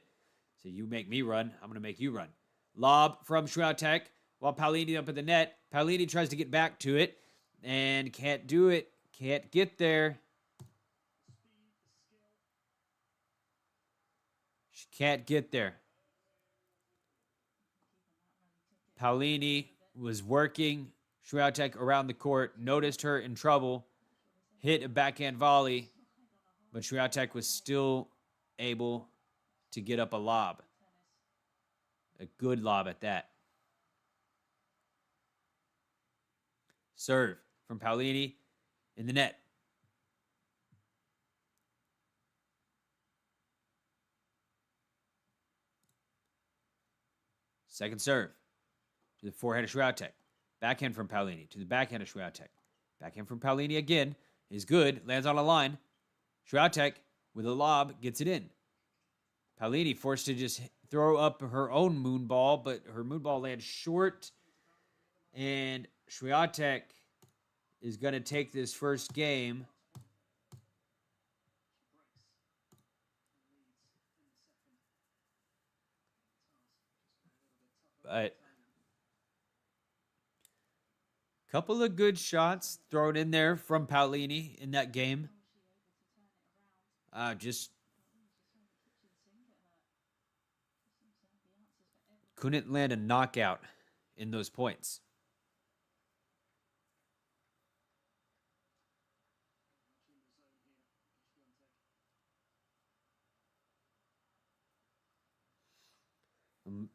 A: So you make me run, I'm going to make you run. Lob from Swiatek while Paolini up at the net. Paolini tries to get back to it and can't do it. Can't get there. She can't get there. Paolini was working Swiatek around the court, noticed her in trouble, hit a backhand volley, but Swiatek was still able to get up a lob. A good lob at that. Serve from Paolini in the net. Second serve to the forehand of Swiatek. Backhand from Paolini to the backhand of Swiatek. Backhand from Paolini again is good. Lands on a line. Swiatek with a lob gets it in. Paolini forced to just throw up her own moon ball, but her moon ball lands short. And Swiatek is going to take this first game. But a couple of good shots thrown in there from Paolini in that game. Just couldn't land a knockout in those points.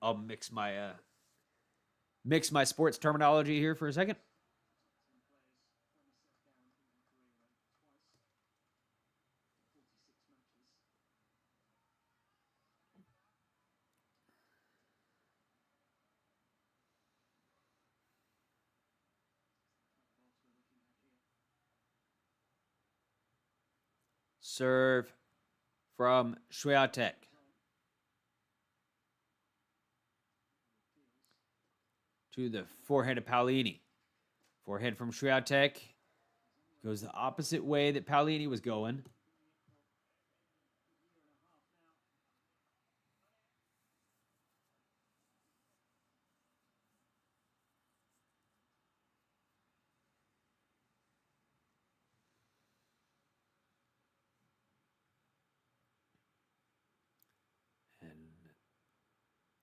A: I'll mix my sports terminology here for a second. Serve from Swiatek. To the forehand of Paolini. Forehand from Swiatek goes the opposite way that Paolini was going.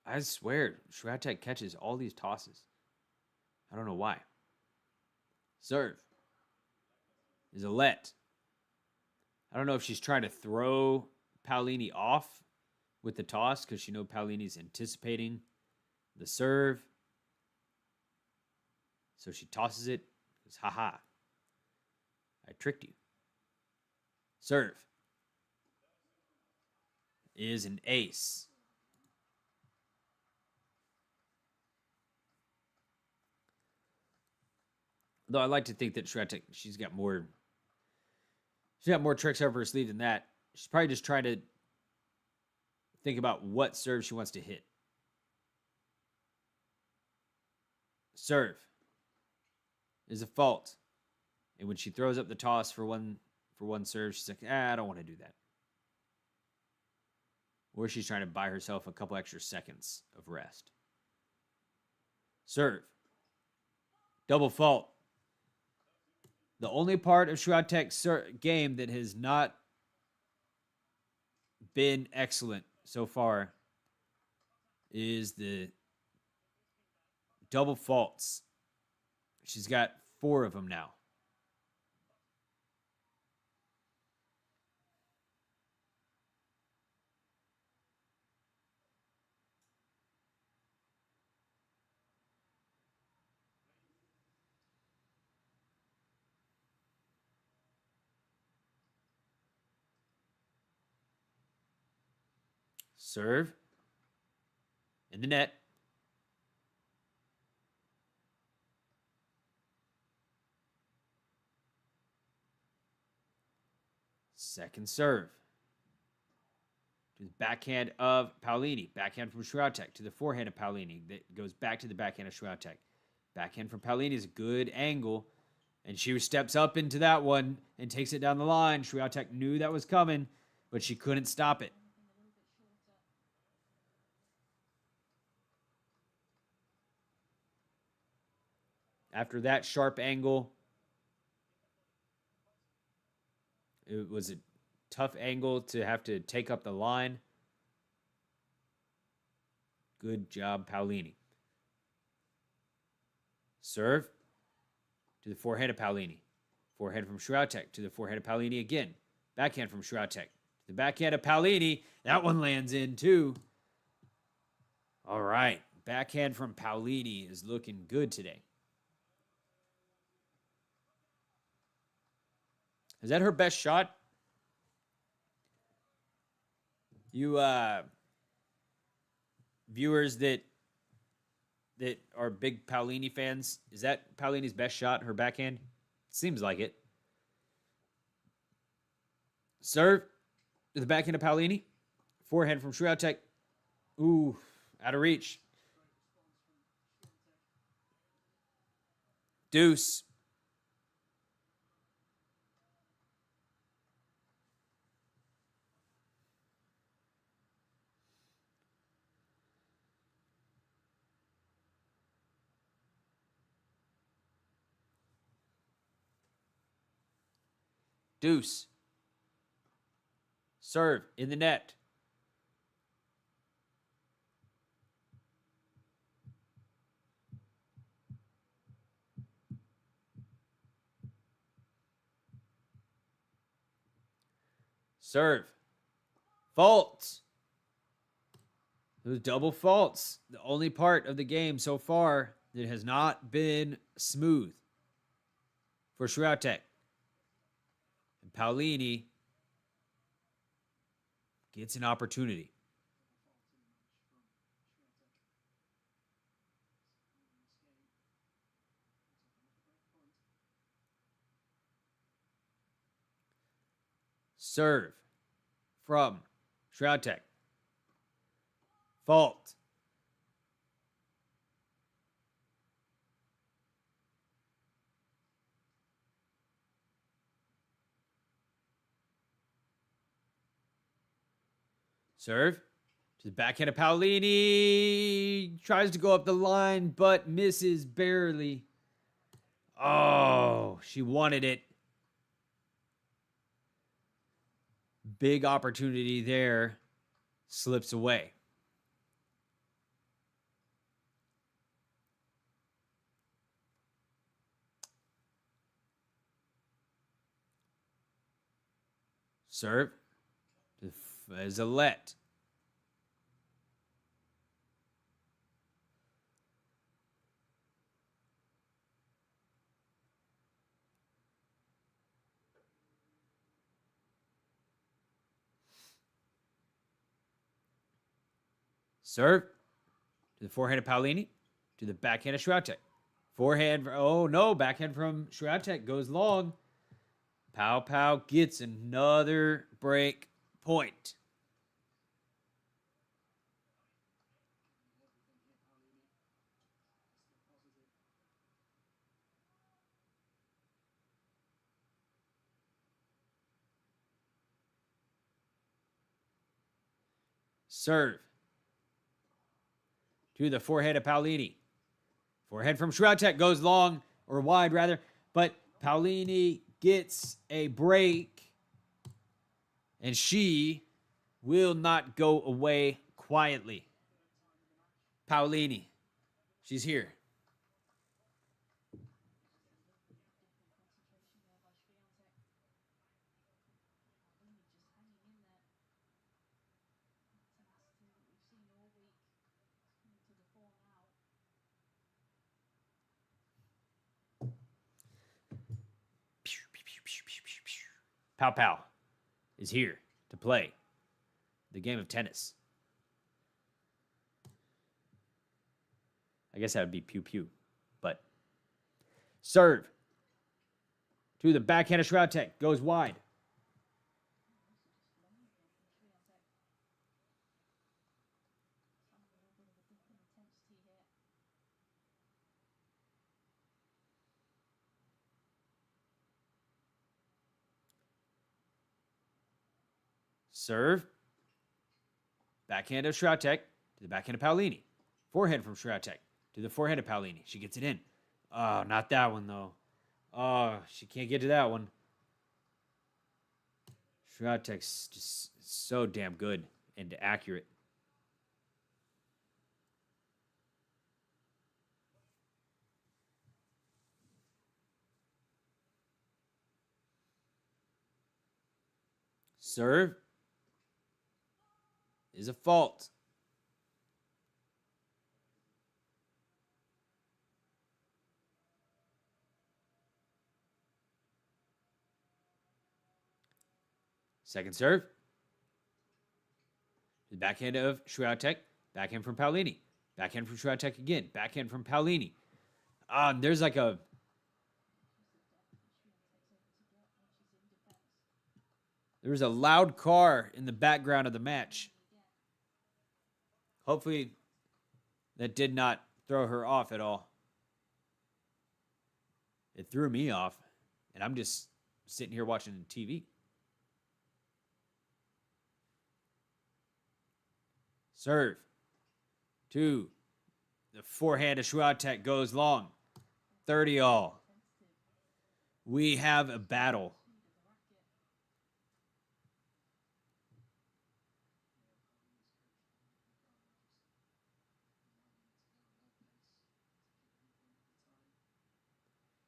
A: I swear, Swiatek catches all these tosses. I don't know why. Serve is a let. I don't know if she's trying to throw Paolini off with the toss because she knows Paolini's anticipating the serve. So she tosses it. Goes, haha. I tricked you. Serve is an ace. Though I like to think that Swiatek, she's got more tricks up her sleeve than that. She's probably just trying to think about what serve she wants to hit. Serve is a fault. And when she throws up the toss for one serve, she's like, I don't want to do that. Or she's trying to buy herself a couple extra seconds of rest. Serve. Double fault. The only part of Swiatek's game that has not been excellent so far is the double faults. She's got 4 of them now. Serve in the net. Second serve to the backhand of Paolini. Backhand from Swiatek to the forehand of Paolini. That goes back to the backhand of Swiatek. Backhand from Paolini is a good angle. And she steps up into that one and takes it down the line. Swiatek knew that was coming, but she couldn't stop it. After that sharp angle, it was a tough angle to have to take up the line. Good job, Paolini. Serve to the forehand of Paolini. Forehand from Swiatek to the forehand of Paolini again. Backhand from Swiatek to the backhand of Paolini. That one lands in too. All right. Backhand from Paolini is looking good today. Is that her best shot? You viewers that are big Paolini fans, is that Paolini's best shot, her backhand? Seems like it. Serve to the backhand of Paolini. Forehand from Swiatek. Ooh, out of reach. Deuce. Deuce. Serve in the net. Serve. Faults. Those double faults. The only part of the game so far that has not been smooth for Swiatek. And Paolini gets an opportunity. Serve from Swiatek. Fault. Serve to the backhand of Paolini. Tries to go up the line, but misses barely. Oh, she wanted it. Big opportunity there. Slips away. Serve to Zalette. Serve to the forehand of Paolini, to the backhand of Swiatek. Forehand, oh no, backhand from Swiatek goes long. Pao gets another break point. Serve to the forehand of Paolini. Forehand from Swiatek goes long, or wide rather, but Paolini gets a break, and she will not go away quietly. Paolini, she's here. Pao is here to play the game of tennis. I guess that would be pew pew, but serve to the backhand of Swiatek goes wide. Serve. Backhand of Swiatek to the backhand of Paolini. Forehand from Swiatek to the forehand of Paolini. She gets it in. Oh, not that one, though. Oh, she can't get to that one. Swiatek's just so damn good and accurate. Serve is a fault. Second serve. The backhand of Swiatek. Backhand from Paolini. Backhand from Swiatek again. Backhand from Paolini. There's like a... There's a loud car in the background of the match. Hopefully that did not throw her off at all. It threw me off, and I'm just sitting here watching TV. Serve. 2. The forehand of Swiatek goes long. 30 all. We have a battle.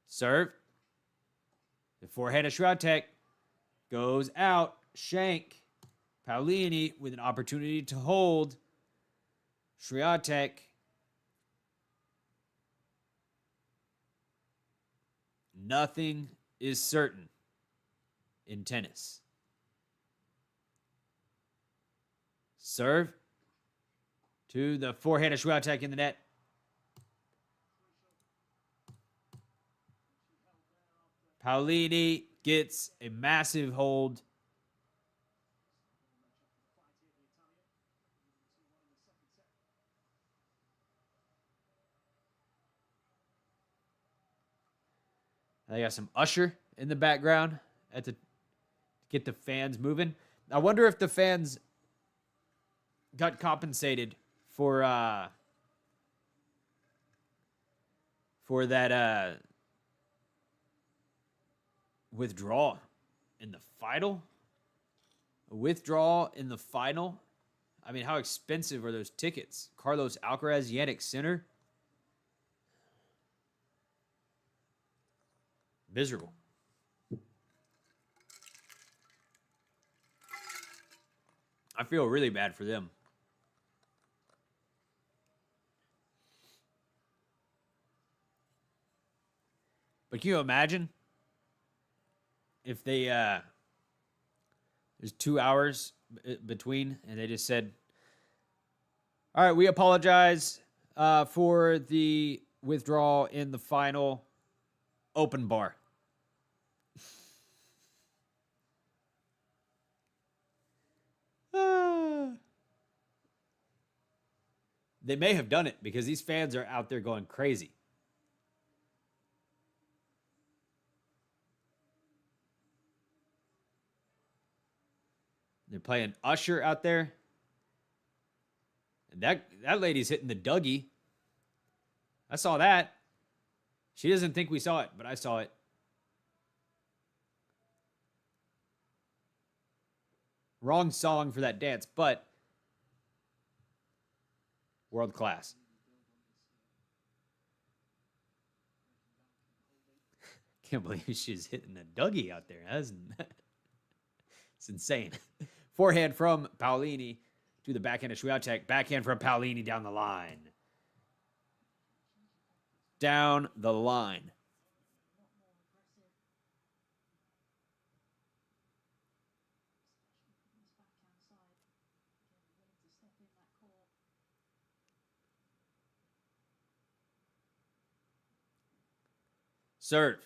A: Serve. The forehand of Swiatek goes out. Shank. Paolini with an opportunity to hold. Swiatek. Nothing is certain in tennis. Serve to the forehand of Swiatek in the net. Paolini gets a massive hold. I got some Usher in the background to get the fans moving. I wonder if the fans got compensated for that withdrawal in the final. A withdrawal in the final. I mean, how expensive are those tickets? Carlos Alcaraz, Jannik Sinner. Miserable. I feel really bad for them. But can you imagine if they there's 2 hours between and they just said, all right, we apologize for the withdrawal in the final open bar. They may have done it because these fans are out there going crazy. They're playing Usher out there. And that lady's hitting the Dougie. I saw that. She doesn't think we saw it, but I saw it. Wrong song for that dance, but world class. Can't believe she's hitting a Dougie out there. It's insane. Forehand from Paolini to the backhand of Swiatek. Backhand from Paolini down the line. Down the line. Serve.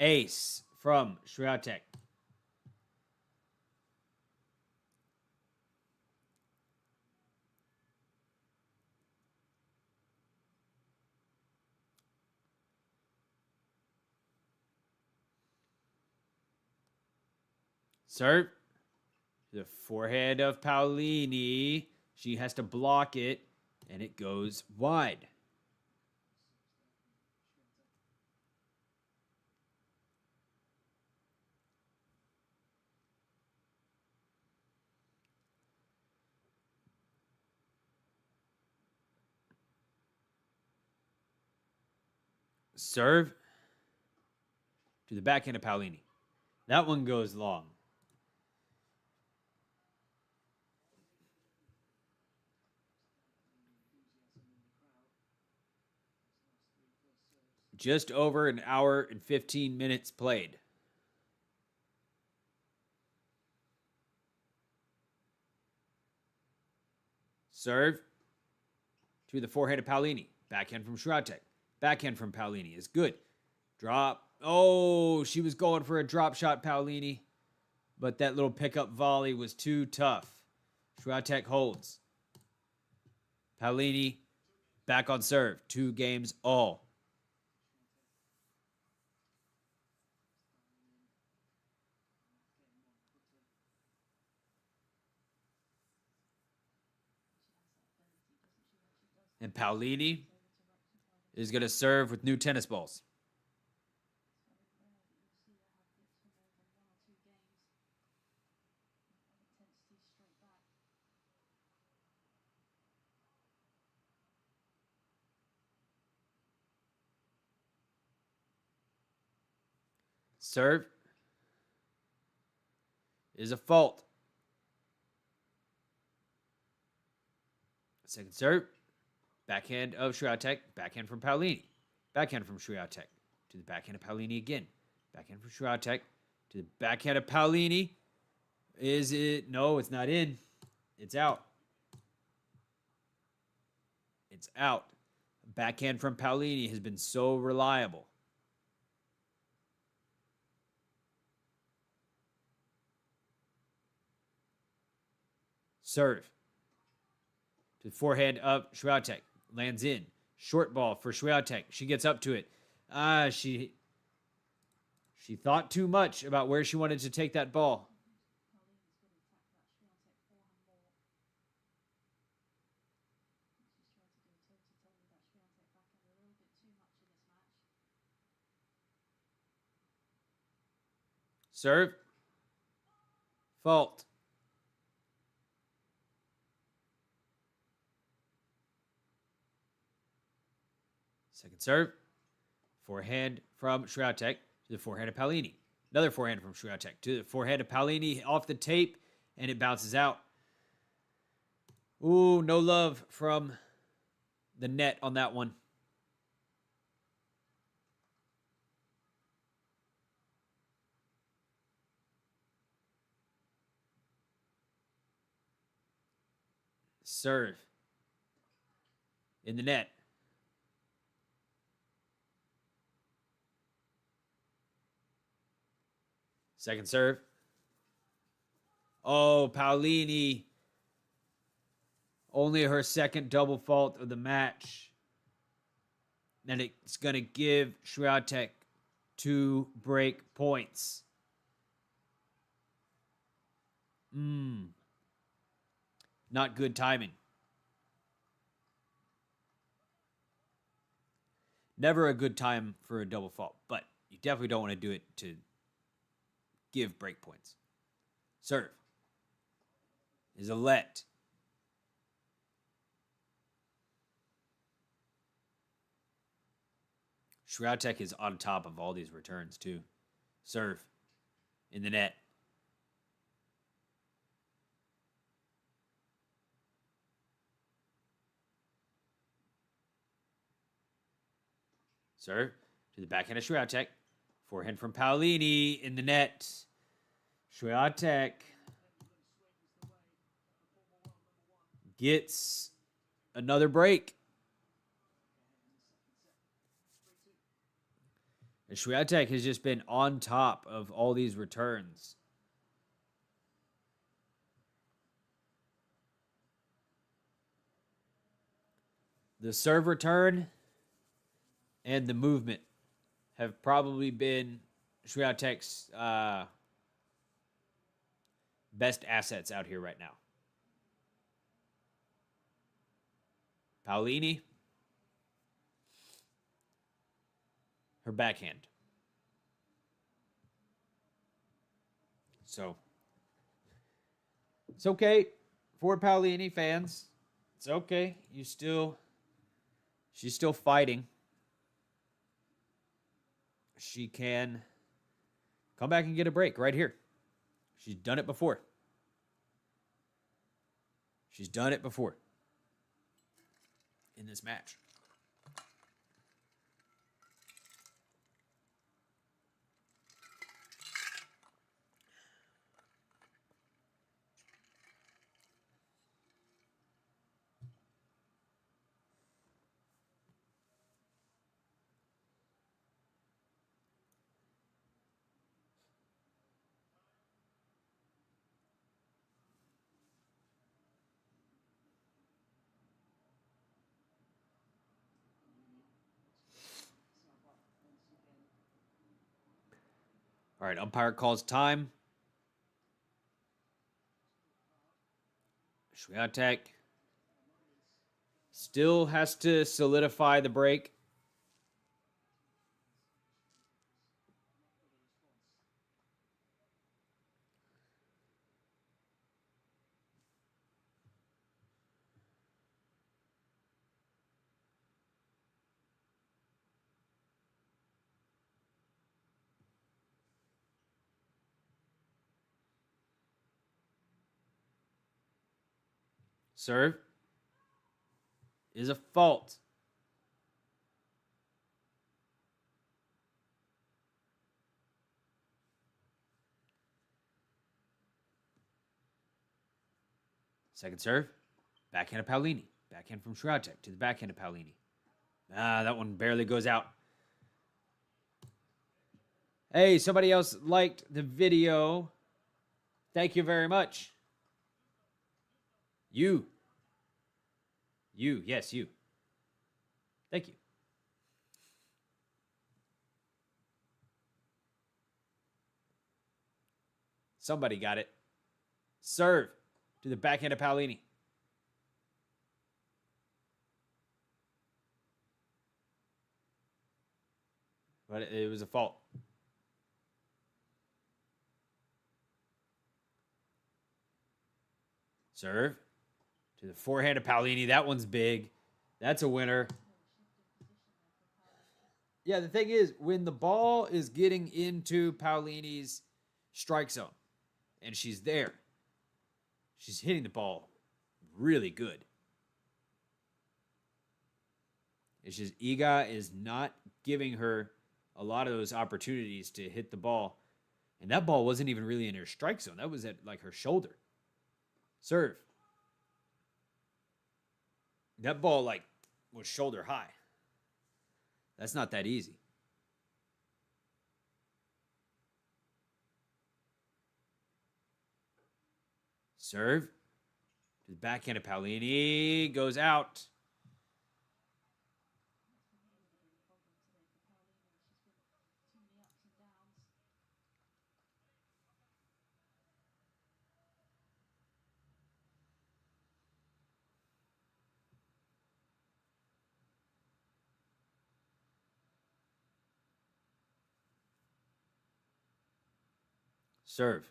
A: Ace from Swiatek. Serve To the forehand of Paolini. She has to block it, and it goes wide. Serve to the backhand of Paolini. That one goes long. Just over an hour and 15 minutes played. Serve to the forehand of Paolini. Backhand from Swiatek. Backhand from Paolini is good. Drop. Oh, she was going for a drop shot, Paolini. But that little pickup volley was too tough. Swiatek holds. Paolini back on serve. 2 games all. And Paolini is going to serve with new tennis balls. Serve is a fault. Second serve. Backhand of Swiatek. Backhand from Paolini. Backhand from Swiatek. To the backhand of Paolini again. Backhand from Swiatek. To the backhand of Paolini. Is it? No, it's not in. It's out. It's out. Backhand from Paolini has been so reliable. Serve. To the forehand of Swiatek. Lands in. Short ball for Swiatek. She gets up to it. She thought too much about where she wanted to take that ball. Serve. Fault. Second serve. Forehand from Swiatek to the forehand of Paolini. Another forehand from Swiatek to the forehand of Paolini off the tape, and it bounces out. Ooh, no love from the net on that one. Serve in the net. Second serve. Oh, Paolini. Only her second double fault of the match. And it's going to give Swiatek 2 break points. Not good timing. Never a good time for a double fault, but you definitely don't want to do it to give break points. Serve is a let. Swiatek is on top of all these returns, too. Serve in the net. Serve to the backhand of Swiatek. Forehand from Paolini in the net. Swiatek gets another break. And Swiatek has just been on top of all these returns. The serve return and the movement have probably been Swiatek's best assets out here right now. Paolini, her backhand. So it's okay for Paolini fans. It's okay. She's still fighting. She can come back and get a break right here. She's done it before. She's done it before in this match. All right, umpire calls time. Swiatek still has to solidify the break. Serve is a fault. Second serve, backhand of Paolini. Backhand from Swiatek to the backhand of Paolini. That one barely goes out. Hey, somebody else liked the video. Thank you very much. You. Yes, you. Thank you. Somebody got it. Serve to the backhand of Paolini. But it was a fault. Serve to the forehand of Paolini. That one's big. That's a winner. Yeah, the thing is, when the ball is getting into Paolini's strike zone and she's there, she's hitting the ball really good. It's just Iga is not giving her a lot of those opportunities to hit the ball. And that ball wasn't even really in her strike zone. That was at like her shoulder. Serve. That ball like was shoulder high. That's not that easy. Serve to the backhand of Paolini. Goes out. Serve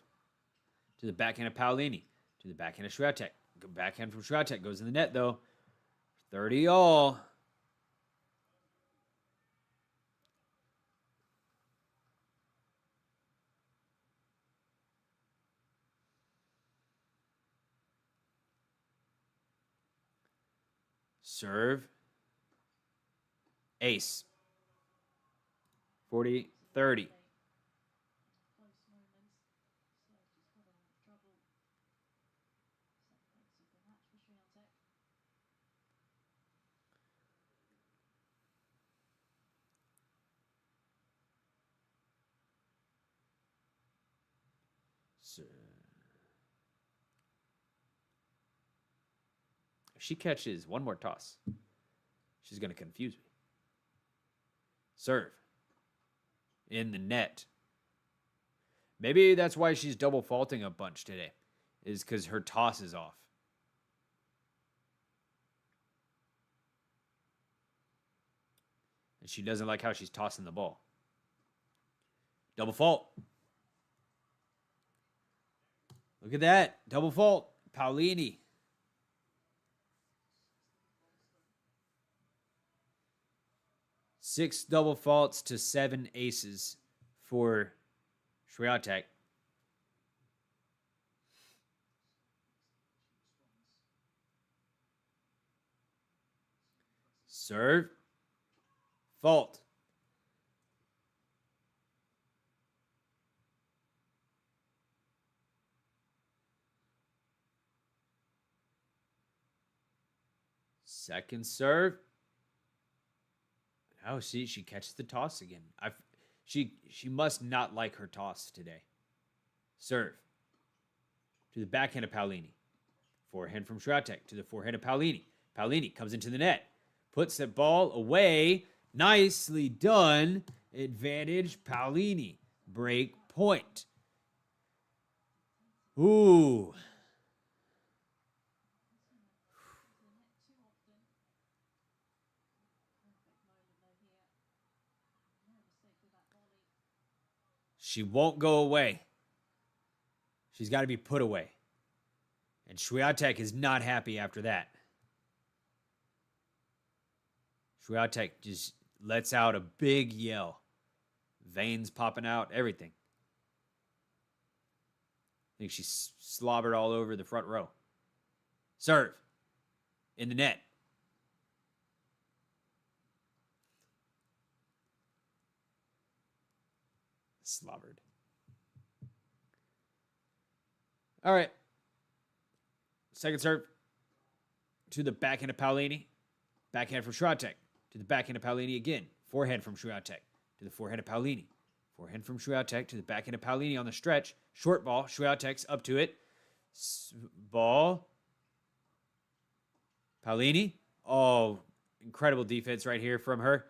A: to the backhand of Paolini. To the backhand of Swiatek. Backhand from Swiatek goes in the net, though. 30 all. Serve. Ace. 40-30. If she catches one more toss, she's going to confuse me. Serve. In the net. Maybe that's why she's double faulting a bunch today. is because her toss is off. And she doesn't like how she's tossing the ball. Double fault. Look at that. Double fault. Paolini. 6 double faults to 7 aces for Swiatek. Serve. Fault. Second serve. Oh, see, she catches the toss again. She must not like her toss today. Serve. To the backhand of Paolini. Forehand from Swiatek to the forehand of Paolini. Paolini comes into the net. Puts the ball away. Nicely done. Advantage Paolini. Break point. Ooh. She won't go away. She's got to be put away. And Swiatek is not happy after that. Swiatek just lets out a big yell. Veins popping out, everything. I think she slobbered all over the front row. Serve. In the net. Slobbered. All right. Second serve. To the backhand of Paolini. Backhand from Swiatek. To the backhand of Paolini again. Forehand from Swiatek. To the forehand of Paolini. Forehand from Swiatek to the backhand of Paolini on the stretch. Short ball. Swiatek's up to it. Ball. Paolini. Oh, incredible defense right here from her.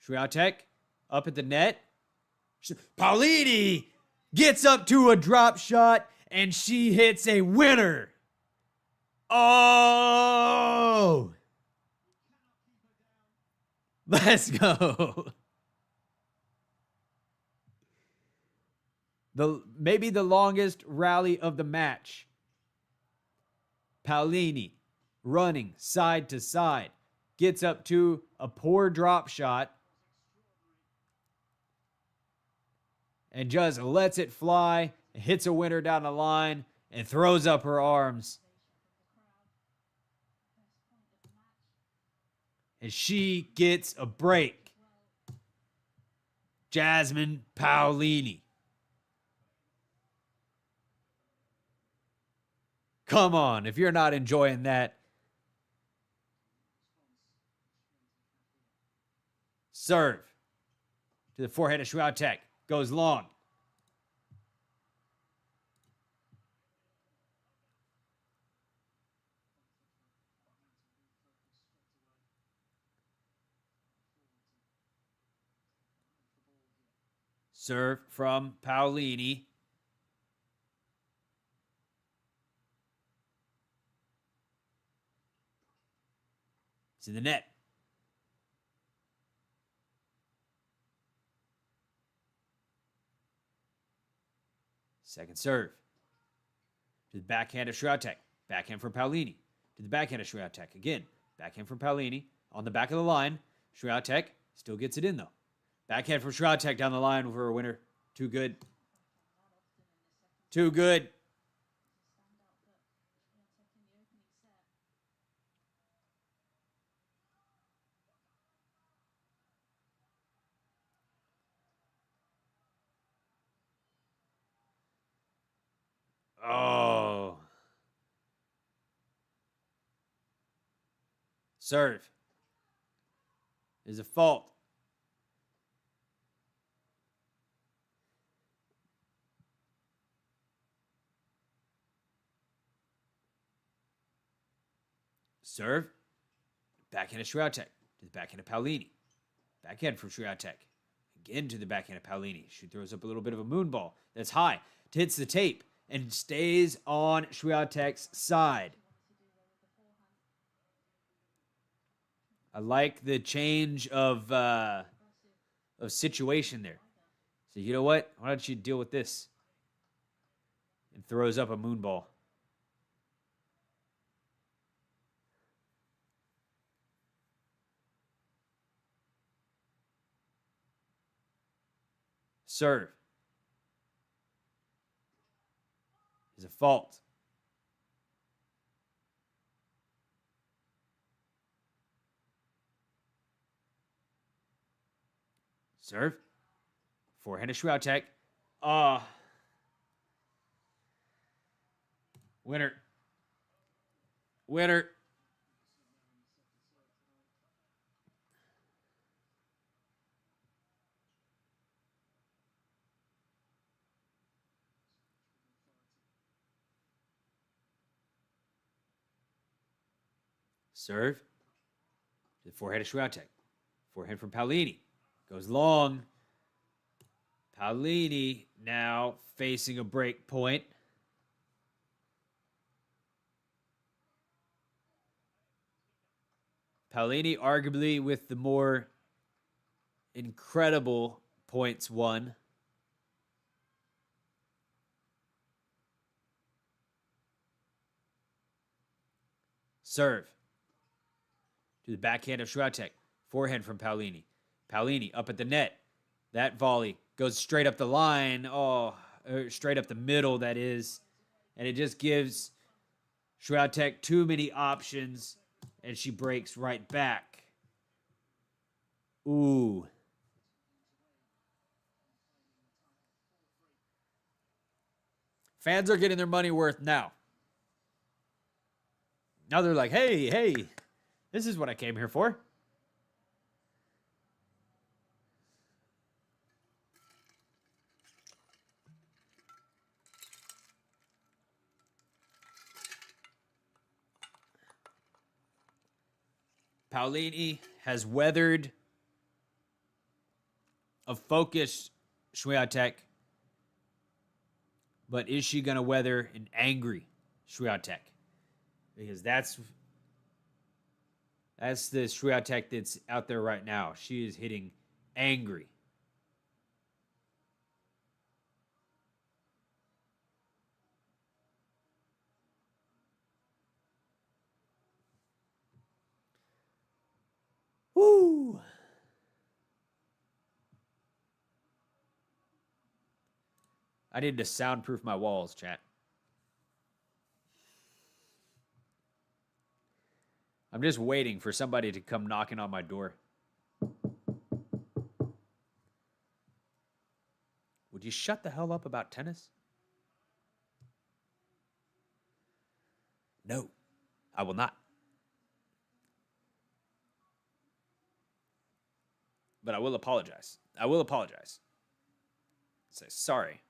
A: Swiatek up at the net. Paolini gets up to a drop shot and she hits a winner. Oh! Let's go. Maybe the longest rally of the match. Paolini running side to side. Gets up to a poor drop shot. And just lets it fly. Hits a winner down the line. And throws up her arms. And she gets a break. Jasmine Paolini. Come on, if you're not enjoying that. Serve. To the forehand of Swiatek. Goes long. Serve from Paolini. It's in the net. Second serve. To the backhand of Swiatek. Backhand from Paolini. To the backhand of Swiatek. Again, backhand from Paolini. On the back of the line. Swiatek still gets it in, though. Backhand from Swiatek down the line for a winner. Too good. Too good. Oh. Serve. Is a fault. Serve. Backhand of Swiatek. To the backhand of Paolini. Backhand from Swiatek. Again to the backhand of Paolini. She throws up a little bit of a moon ball. That's high. Hits the tape. and stays on Swiatek's side. I like the change of situation there. So you know what? Why don't you deal with this? And throws up a moon ball. Serve is a fault. Serve. Forehand to Swiatek. Winner. Winner. Serve. To the forehand to Swiatek. Forehand from Paolini. Goes long. Paolini now facing a break point. Paolini arguably with the more incredible points won. Serve. To the backhand of Swiatek. Forehand from Paolini. Paolini up at the net. That volley goes straight up the line. Straight up the middle, that is. And it just gives Swiatek too many options, and she breaks right back. Ooh. Fans are getting their money worth now. Now they're like, hey, this is what I came here for. Paolini has weathered a focused Swiatek, but is she going to weather an angry Swiatek? Because that's the Swiatek that's out there right now. She is hitting angry. Woo! I need to soundproof my walls, chat. I'm just waiting for somebody to come knocking on my door. Would you shut the hell up about tennis? No, I will not. But I will apologize. Say sorry,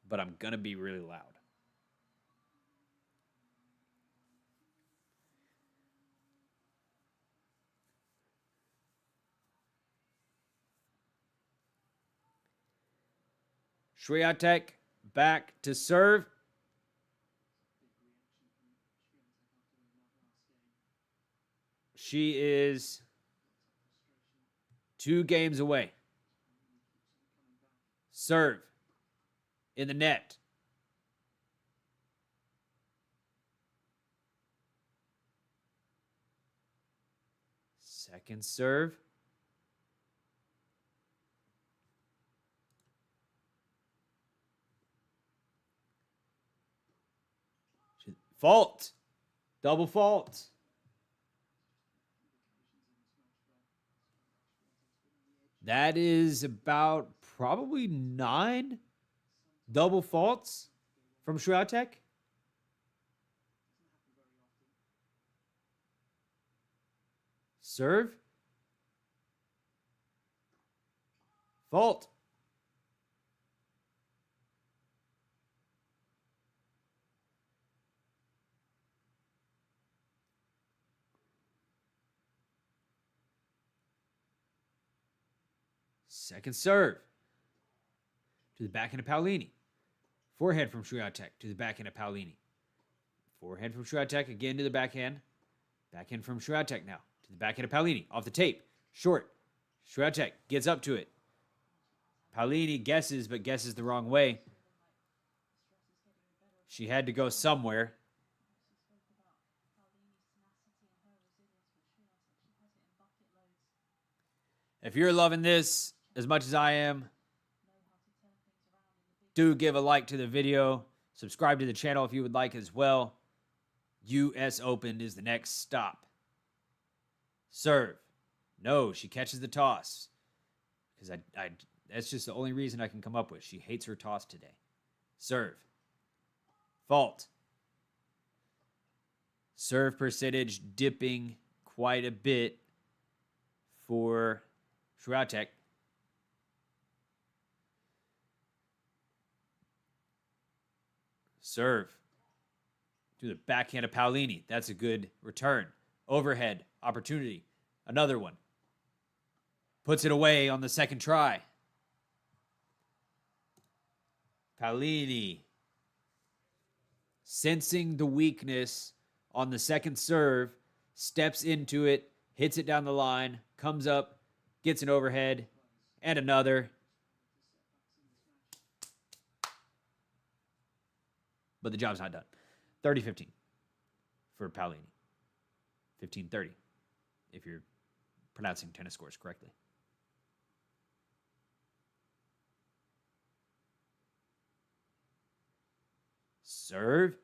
A: but I'm going to be really loud. Swiatek back to serve. She is 2 games away. Serve in the net. Second serve. Fault. Double fault. That is about probably 9 double faults from Swiatek. Serve. Fault. Second serve. To the backhand of Paolini. Forehand from Swiatek to the backhand of Paolini. Forehand from Swiatek again to the backhand. Backhand from Swiatek now to the backhand of Paolini. Off the tape. Short. Swiatek gets up to it. Paolini guesses, but guesses the wrong way. She had to go somewhere. If you're loving this as much as I am, do give a like to the video. Subscribe to the channel if you would like as well. US Open is the next stop. Serve. No, she catches the toss. Because that's just the only reason I can come up with. She hates her toss today. Serve. Fault. Serve percentage dipping quite a bit for Swiatek. Serve to the backhand of Paolini. That's a good return. Overhead opportunity. Another one. Puts it away on the second try. Paolini sensing the weakness on the second serve, steps into it, hits it down the line, comes up, gets an overhead, and another. But the job's not done. 30-15 for Paolini. 15-30, if you're pronouncing tennis scores correctly. Serve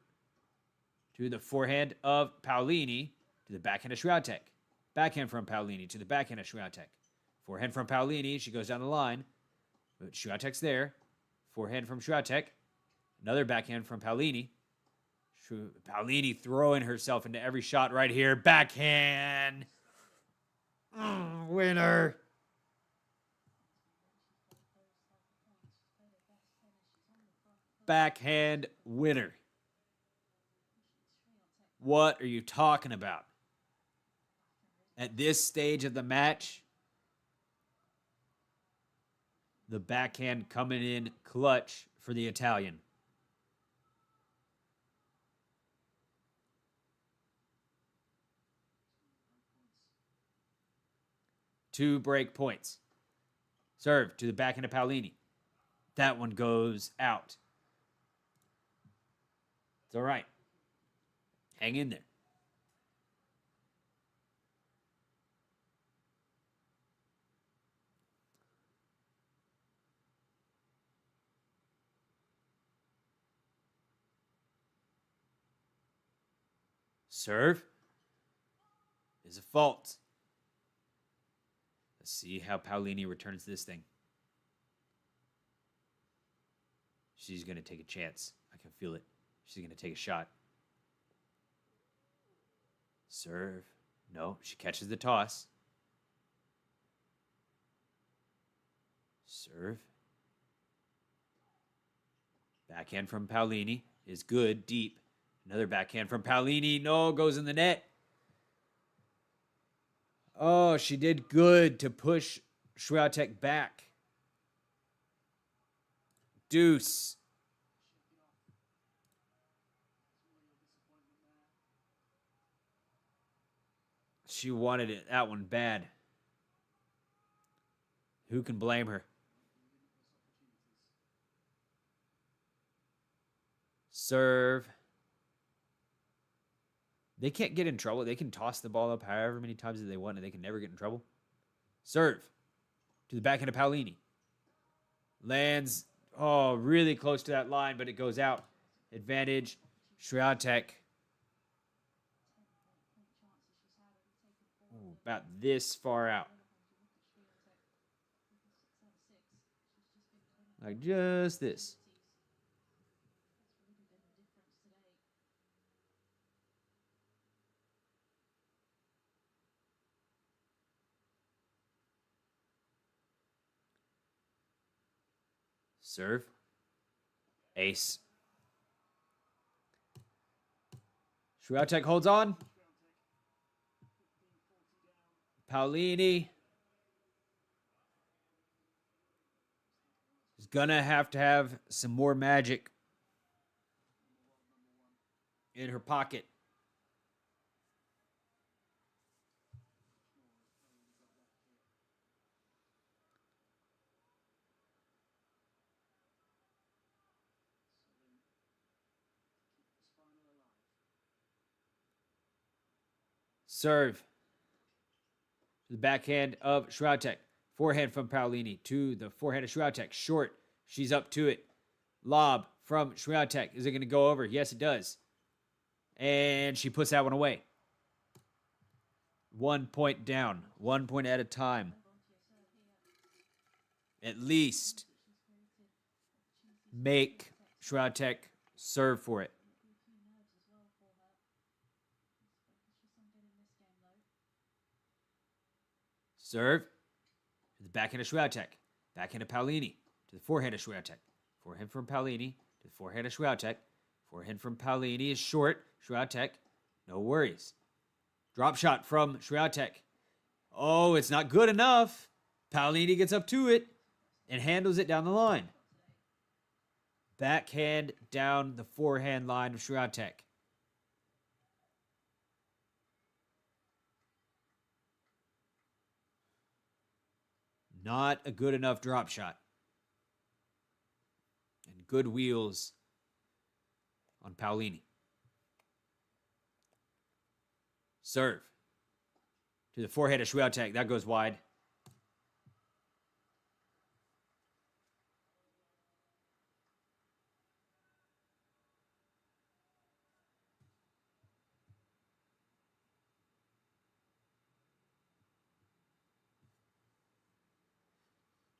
A: to the forehand of Paolini to the backhand of Swiatek. Backhand from Paolini to the backhand of Swiatek. Forehand from Paolini. She goes down the line. But Swiatek's there. Forehand from Swiatek. Another backhand from Paolini. Paolini throwing herself into every shot right here. Backhand. Winner. Backhand winner. What are you talking about? At this stage of the match, the backhand coming in clutch for the Italian. Two break points. Serve to the backhand of Paolini. That one goes out. It's all right. Hang in there. Serve is a fault. Let's see how Paolini returns this thing. She's going to take a chance. I can feel it. She's going to take a shot. Serve. No, she catches the toss. Serve. Backhand from Paolini is good, deep. Another backhand from Paolini. No, goes in the net. Oh, she did good to push Swiatek back. Deuce. She wanted it, that one bad. Who can blame her? Serve. They can't get in trouble. They can toss the ball up however many times as they want, and they can never get in trouble. Serve to the backhand of Paolini. Lands, really close to that line, but it goes out. Advantage, Swiatek. About this far out. Like just this. Serve. Ace. Swiatek holds on. Paolini is going to have some more magic in her pocket. Serve. The backhand of Swiatek. Forehand from Paolini to the forehand of Swiatek. Short. She's up to it. Lob from Swiatek. Is it going to go over? Yes, it does. And she puts that one away. 1 point down. 1 point at a time. At least make Swiatek serve for it. Serve. To the backhand of Swiatek. Backhand of Paolini. To the forehand of Swiatek. Forehand from Paolini. To the forehand of Swiatek. Forehand from Paolini is short. Swiatek, no worries. Drop shot from Swiatek. Oh, it's not good enough. Paolini gets up to it and handles it down the line. Backhand down the forehand line of Swiatek. Not a good enough drop shot. And good wheels on Paolini. Serve. To the forehand of Swiatek. That goes wide.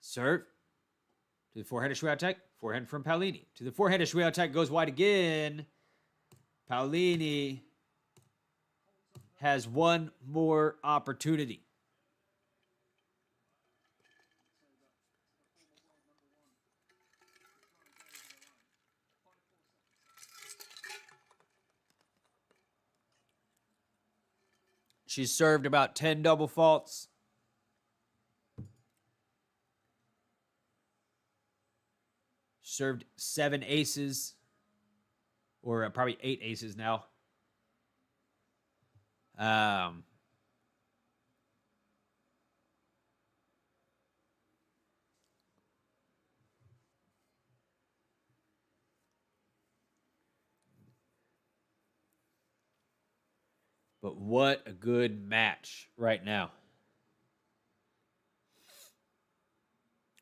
A: Serve. To the forehand of Swiatek. Forehand from Paolini. To the forehand of Swiatek. Goes wide again. Paolini has one more opportunity. She's served about 10 double faults. Served 7 aces. Or probably 8 aces now. But what a good match right now.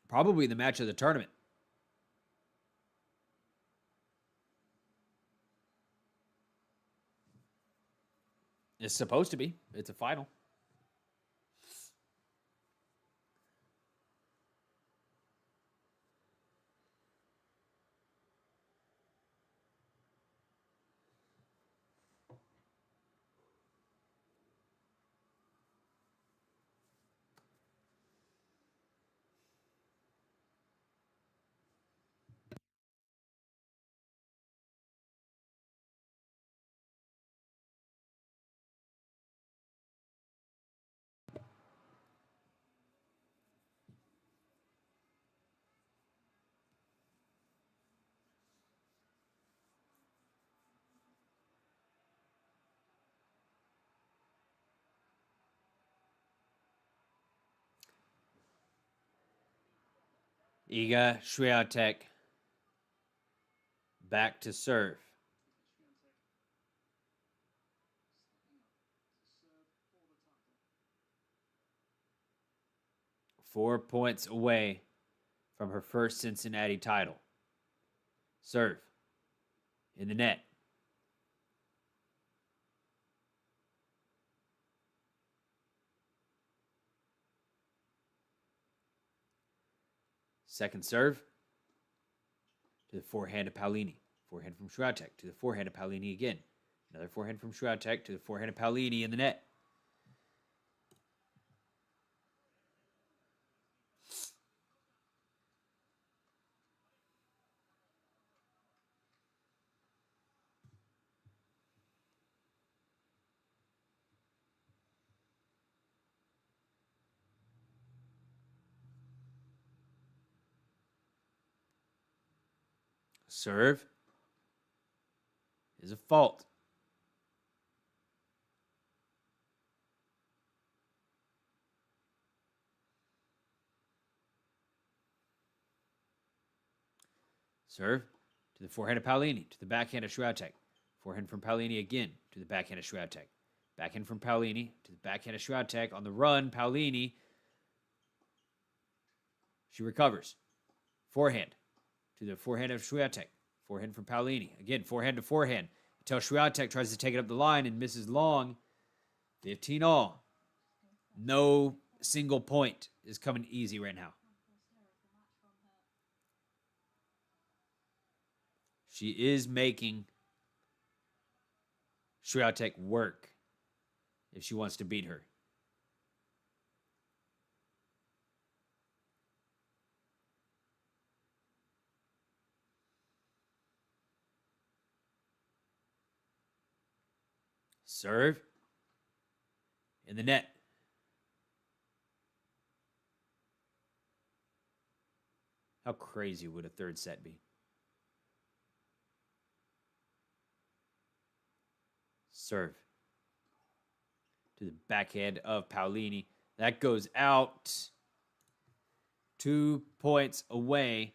A: Probably the match of the tournament. It's supposed to be. It's a final. Iga Swiatek back to serve. Four points away from her first Cincinnati title. Serve. In the net. Second serve. To the forehand of Paolini. Forehand from Swiatek. To the forehand of Paolini again. Another forehand from Swiatek to the forehand of Paolini in the net. Serve is a fault. Serve to the forehand of Paolini, to the backhand of Swiatek. Forehand from Paolini again to the backhand of Swiatek. Backhand from Paolini to the backhand of Swiatek. On the run, Paolini. She recovers. Forehand to the forehand of Swiatek. Forehand from Paolini. Again, forehand to forehand. Until Swiatek tries to take it up the line and misses long. 15 all. No single point is coming easy right now. She is making Swiatek work if she wants to beat her. Serve in the net. How crazy would a third set be? Serve to the backhand of Paolini. That goes out. 2 points away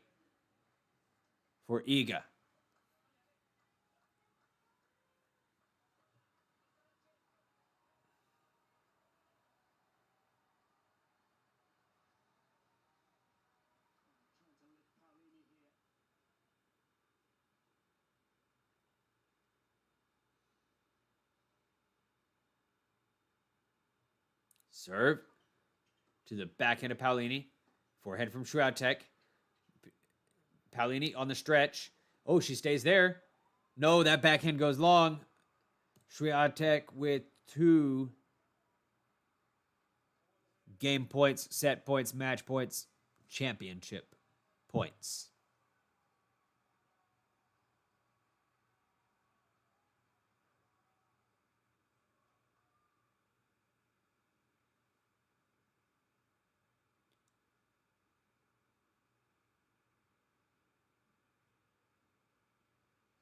A: for Iga. Serve to the backhand of Paolini. Forehand from Swiatek. Paolini on the stretch. Oh, she stays there. No, that backhand goes long. Swiatek with 2 game points, set points, match points, championship points.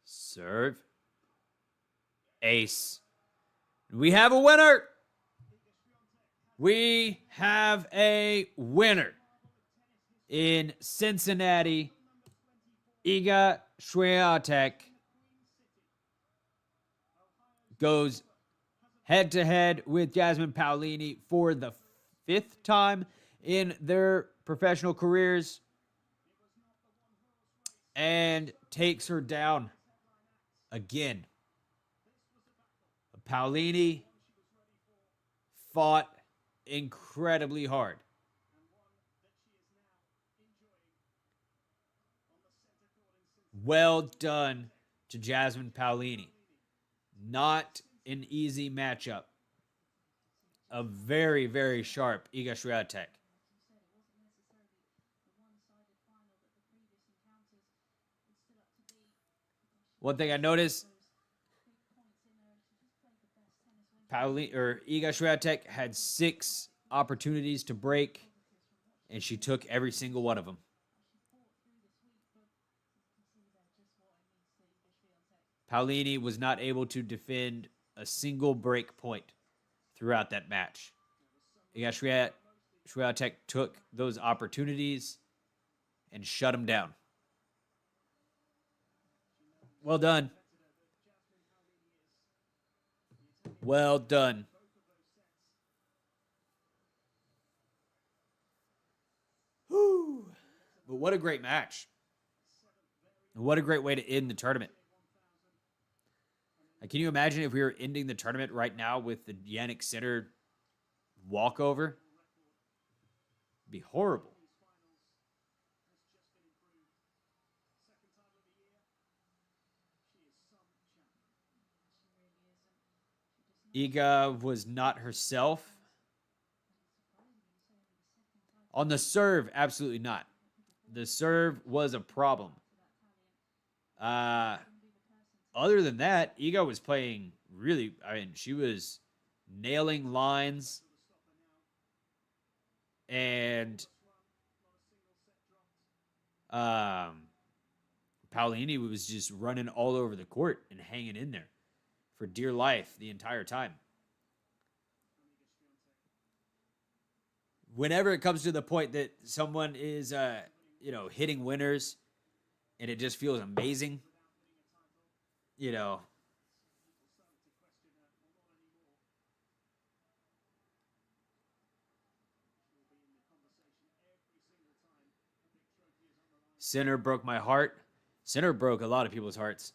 A: Serve. Ace. We have a winner. We have a winner in Cincinnati. Iga Swiatek goes head-to-head with Jasmine Paolini for the 5th time in their professional careers and takes her down again. Paolini fought incredibly hard. Well done to Jasmine Paolini. Not an easy matchup. A very, very sharp Iga Swiatek. One thing I noticed, Iga Swiatek had 6 opportunities to break, and she took every single one of them. Paolini was not able to defend a single break point throughout that match. Iga Swiatek took those opportunities and shut them down. Well done. Well done. Whew. But what a great match. What a great way to end the tournament. Can you imagine if we were ending the tournament right now with the Jannik Sinner walkover? It'd be horrible. Iga was not herself. On the serve, absolutely not. The serve was a problem. Other than that, Iga was playing really, she was nailing lines. And Paolini was just running all over the court and hanging in there for dear life the entire time. Whenever it comes to the point that someone is, hitting winners, and it just feels amazing. You know, Sinner broke my heart. Sinner broke a lot of people's hearts.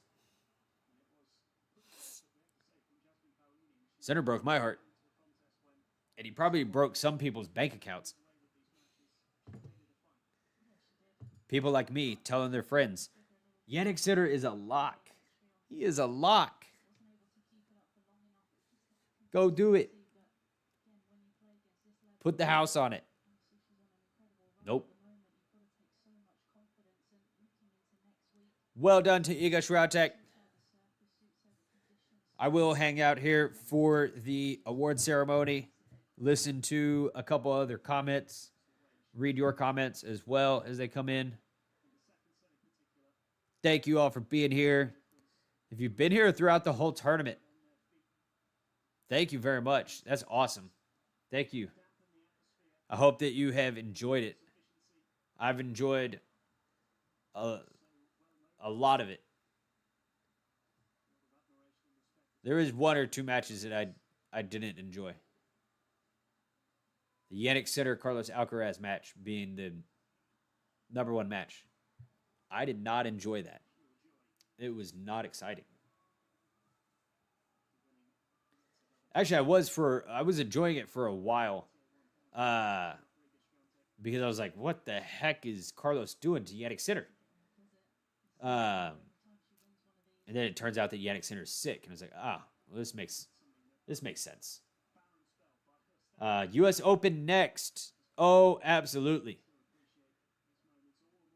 A: Sinner broke my heart. And he probably broke some people's bank accounts. People like me telling their friends, Yannick Sinner is a lock. He is a lock. Go do it. Put the house on it. Nope. Well done to Iga Swiatek. I will hang out here for the award ceremony, listen to a couple other comments, read your comments as well as they come in. Thank you all for being here. If you've been here throughout the whole tournament, thank you very much. That's awesome. Thank you. I hope that you have enjoyed it. I've enjoyed a lot of it. There is one or two matches that I didn't enjoy. The Yannick Sinner Carlos Alcaraz match being the number one match. I did not enjoy that. It was not exciting. Actually, I was enjoying it for a while. Because I was like, what the heck is Carlos doing to Yannick Sinner? And then it turns out that Yannick Sinner is sick, and I was like, well, this makes sense. U.S. Open next. Oh, absolutely.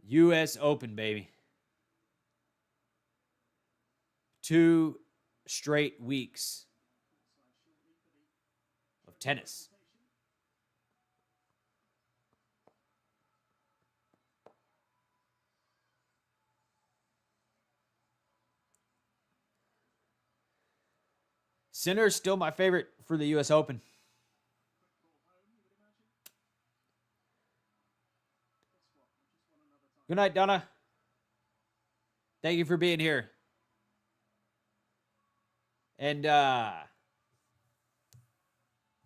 A: U.S. Open, baby. 2 straight weeks of tennis. Sinner's still my favorite for the U.S. Open. Good night, Donna. Thank you for being here. And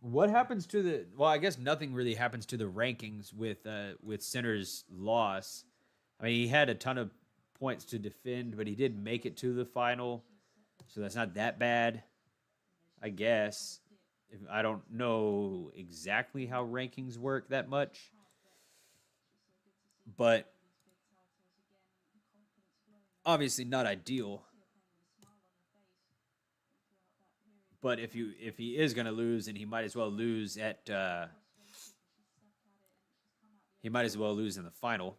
A: what happens to the? Well, I guess nothing really happens to the rankings with Sinner's loss. I mean, he had a ton of points to defend, but he did make it to the final, so that's not that bad, I guess. I don't know exactly how rankings work that much, but obviously not ideal. But if he is going to lose, then he might as well lose in the final.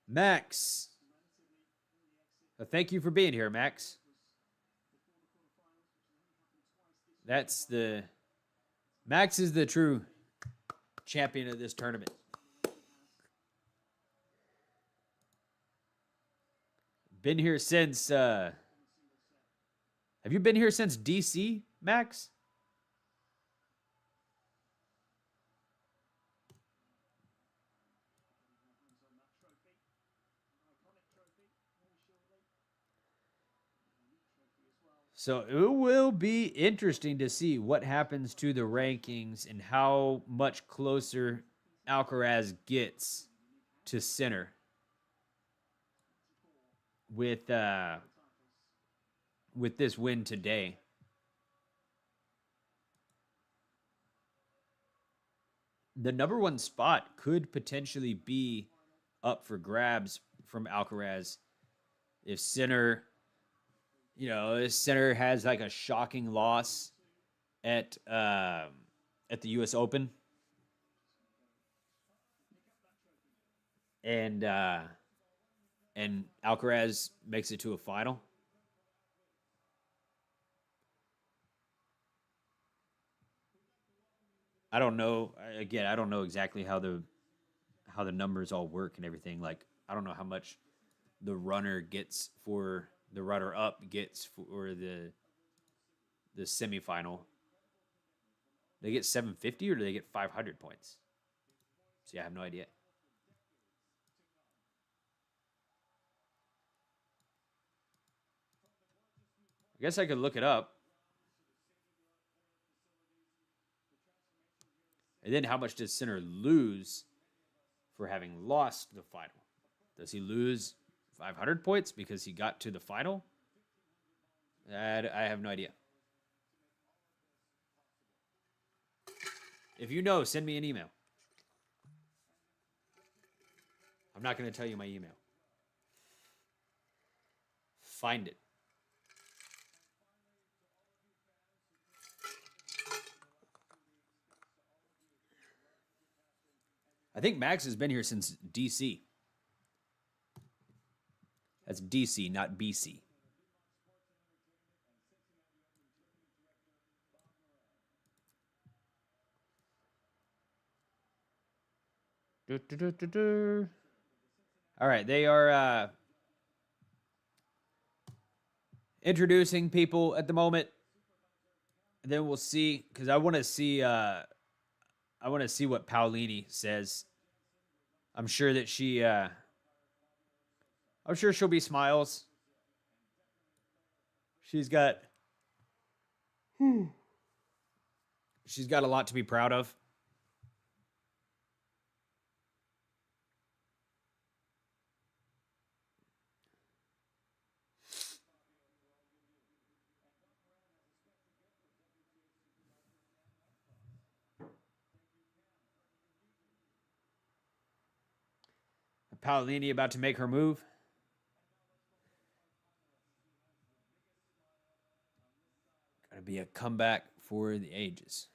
A: Max, thank you for being here, Max. Max is the true champion of this tournament. Been here since have you been here since DC, Max? So it will be interesting to see what happens to the rankings and how much closer Alcaraz gets to Sinner with this win today. The number one spot could potentially be up for grabs from Alcaraz if Sinner, if Sinner has like a shocking loss at the U.S. Open, and Alcaraz makes it to a final. I don't know. Again, I don't know exactly how the numbers all work and everything. Like, I don't know how much the runner gets for the runner up gets for the semifinal. They get 750 or do they get 500 points? See, I have no idea. I guess I could look it up. And then how much does Sinner lose for having lost the final? Does he lose 500 points because he got to the final? I have no idea. If you know, send me an email. I'm not going to tell you my email. Find it. I think Max has been here since DC. That's DC, not BC. All right, they are introducing people at the moment. And then we'll see, because I want to see what Paolini says. I'm sure that I'm sure she'll be smiles. She's got a lot to be proud of. Paolini about to make her move. Gotta be a comeback for the ages.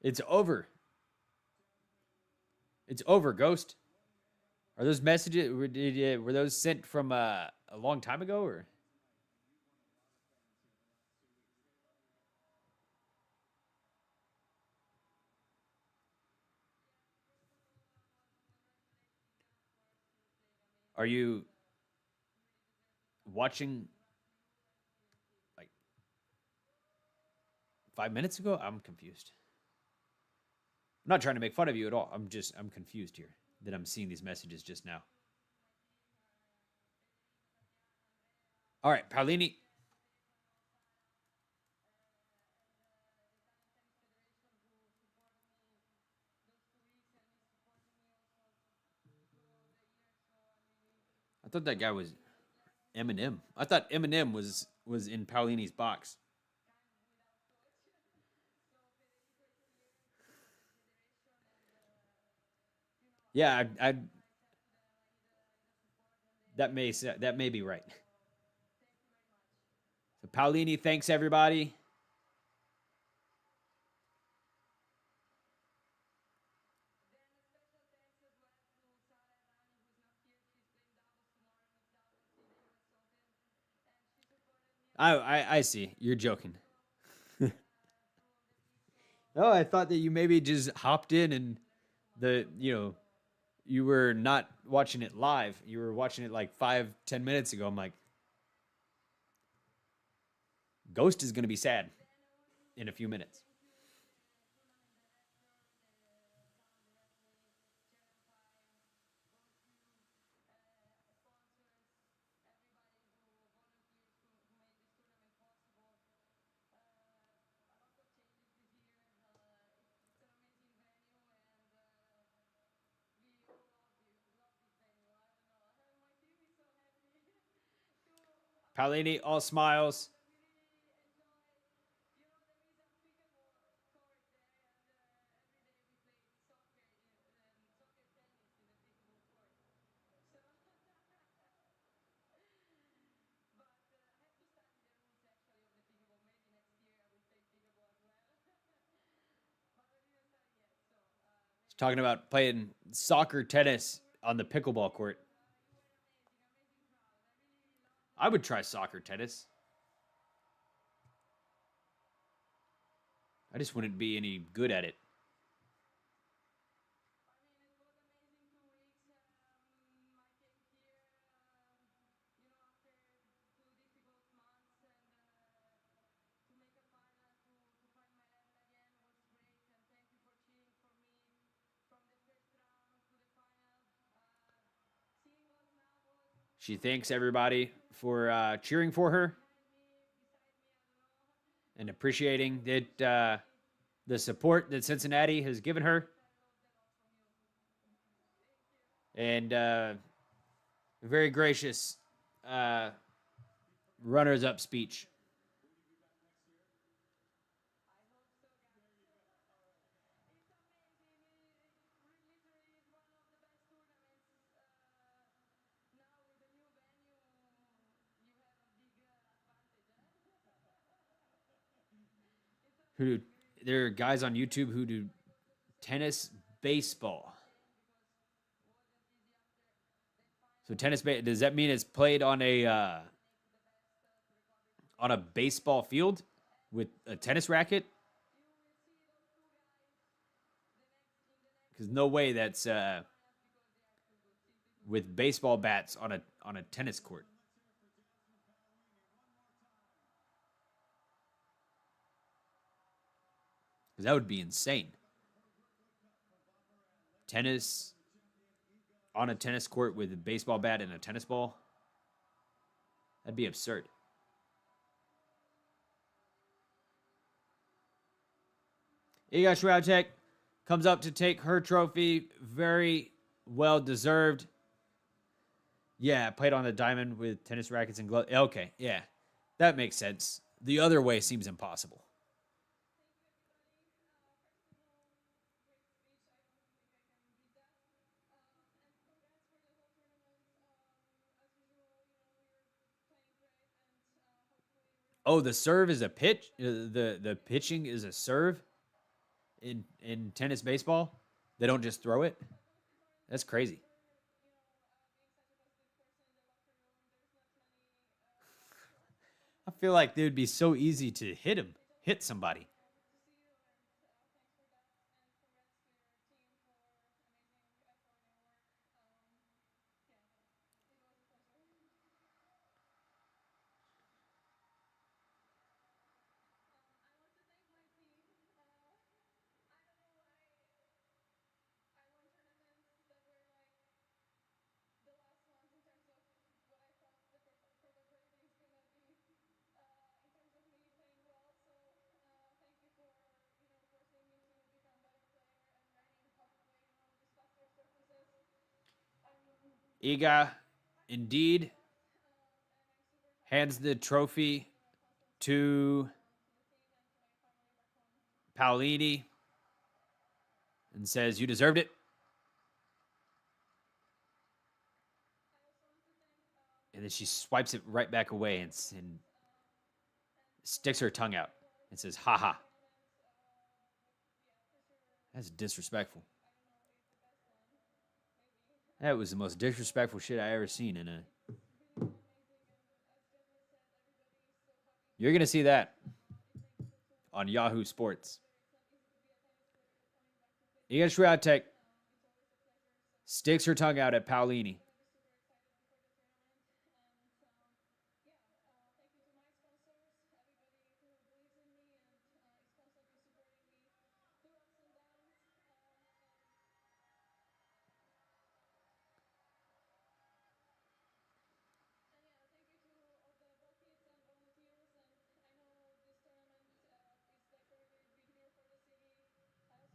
A: It's over. It's over, Ghost. Are those messages were those sent from a long time ago, or? Are you watching like 5 minutes ago? I'm confused. I'm not trying to make fun of you at all. I'm confused here that I'm seeing these messages just now. All right, Paolini. I thought that guy was Eminem. I thought Eminem was in Paolini's box. Yeah, I that may be right. So Paolini thanks everybody. I see. You're joking. Oh, I thought that you maybe just hopped in and you were not watching it live. You were watching it like 5-10 minutes ago. I'm like, Ghost is gonna be sad in a few minutes. Paolini all smiles. He's talking about playing soccer tennis on the pickleball court. I would try soccer tennis. I just wouldn't be any good at it. She thanks everybody for cheering for her and appreciating that the support that Cincinnati has given her. And very gracious runners-up speech. There are guys on YouTube who do tennis baseball. So does that mean it's played on a baseball field with a tennis racket? Because no way that's with baseball bats on a tennis court. Because that would be insane. Tennis on a tennis court with a baseball bat and a tennis ball. That'd be absurd. Iga Swiatek comes up to take her trophy. Very well deserved. Yeah, played on the diamond with tennis rackets and gloves. Okay, yeah. That makes sense. The other way seems impossible. Oh, the serve is a pitch? The pitching is a serve in tennis baseball? They don't just throw it? That's crazy. I feel like it would be so easy to hit somebody. Iga indeed hands the trophy to Paolini and says, "You deserved it." And then she swipes it right back away and sticks her tongue out and says, "Ha ha." That's disrespectful. That was the most disrespectful shit I ever seen in a. You're gonna see that on Yahoo Sports. Iga Swiatek sticks her tongue out at Paolini.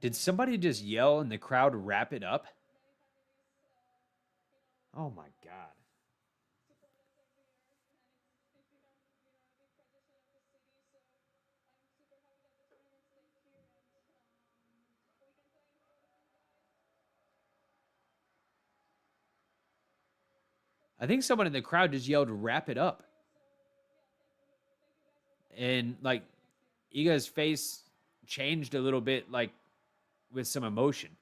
A: Did somebody just yell and the crowd wrap it up? Oh my god. I think someone in the crowd just yelled, "Wrap it up." And like Iga's face changed a little bit, like with some emotion.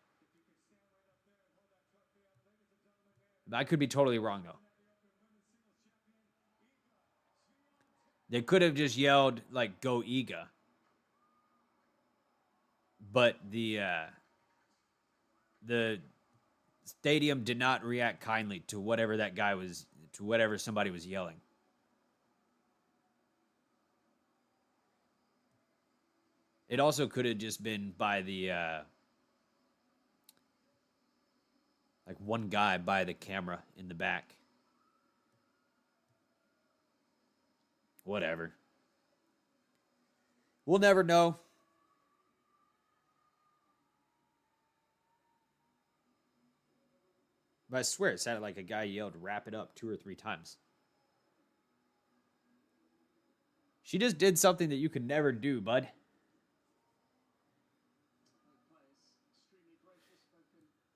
A: I could be totally wrong though. They could have just yelled like "Go Iga," but the stadium did not react kindly to whatever that guy was, to whatever somebody was yelling. It also could have just been by the like one guy by the camera in the back. Whatever. We'll never know. But I swear it sounded like a guy yelled, "Wrap it up," 2 or 3 times. She just did something that you could never do, bud.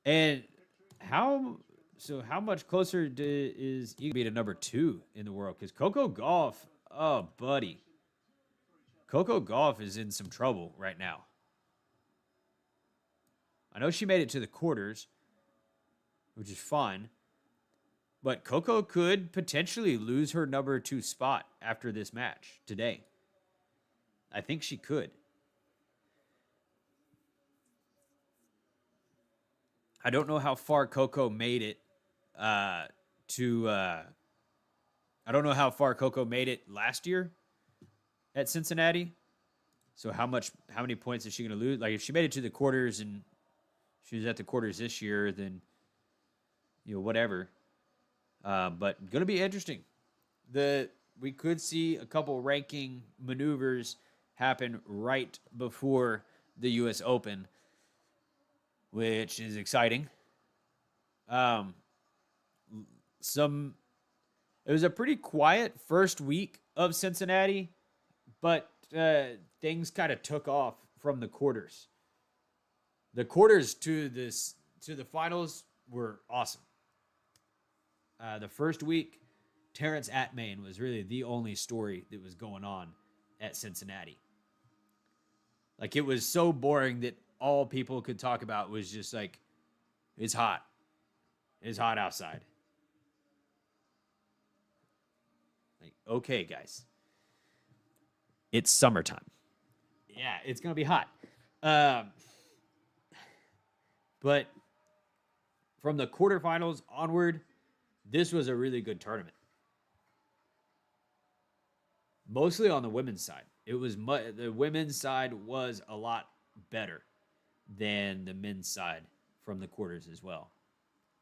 A: And how much closer is Iga be to number 2 in the world? Because Coco Gauff, oh buddy, Coco Gauff is in some trouble right now. I know she made it to the quarters, which is fine, but Coco could potentially lose her number 2 spot after this match today. I think she could. I don't know how far Coco made it I don't know how far Coco made it last year at Cincinnati. So how many points is she going to lose? Like if she made it to the quarters and she was at the quarters this year, then whatever. But going to be interesting. We could see a couple ranking maneuvers happen right before the U.S. Open, which is exciting. It was a pretty quiet first week of Cincinnati, but things kind of took off from the quarters. The quarters to the finals were awesome. The first week, Terrence Attmain was really the only story that was going on at Cincinnati. Like it was so boring that all people could talk about was just like, it's hot. It's hot outside. Like, okay, guys. It's summertime. Yeah, it's going to be hot. But from the quarterfinals onward, this was a really good tournament. Mostly on the women's side. The women's side was a lot better than the men's side from the quarters as well.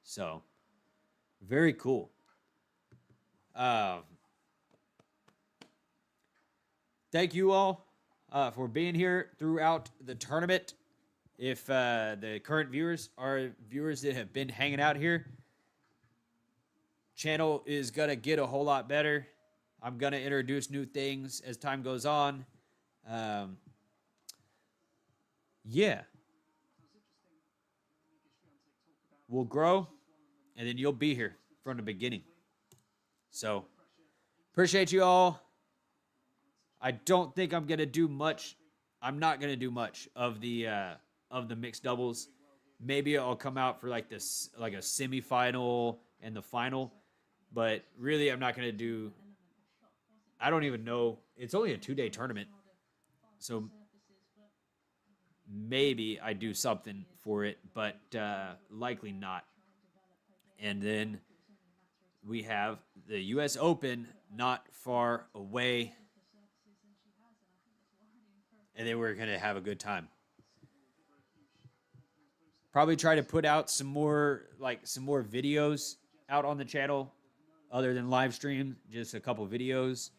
A: So, very cool. Thank you all for being here throughout the tournament. If the current viewers are viewers that have been hanging out here, channel is going to get a whole lot better. I'm going to introduce new things as time goes on. Yeah. We'll grow, and then you'll be here from the beginning. So, appreciate you all. I don't think I'm going to do much. I'm not going to do much of the mixed doubles. Maybe I'll come out for like a semifinal and the final. But really, I'm not going to do... I don't even know. It's only a 2-day tournament. So maybe I do something for it, but likely not. And then we have the U.S. Open not far away. And then we're going to have a good time. Probably try to put out some more videos out on the channel other than live stream, just a couple videos.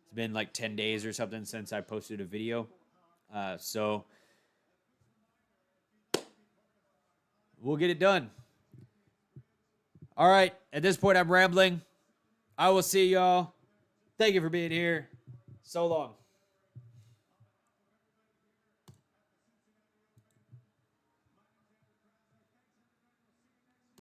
A: It's been like 10 days or something since I posted a video. So we'll get it done. All right. At this point, I'm rambling. I will see y'all. Thank you for being here. So long.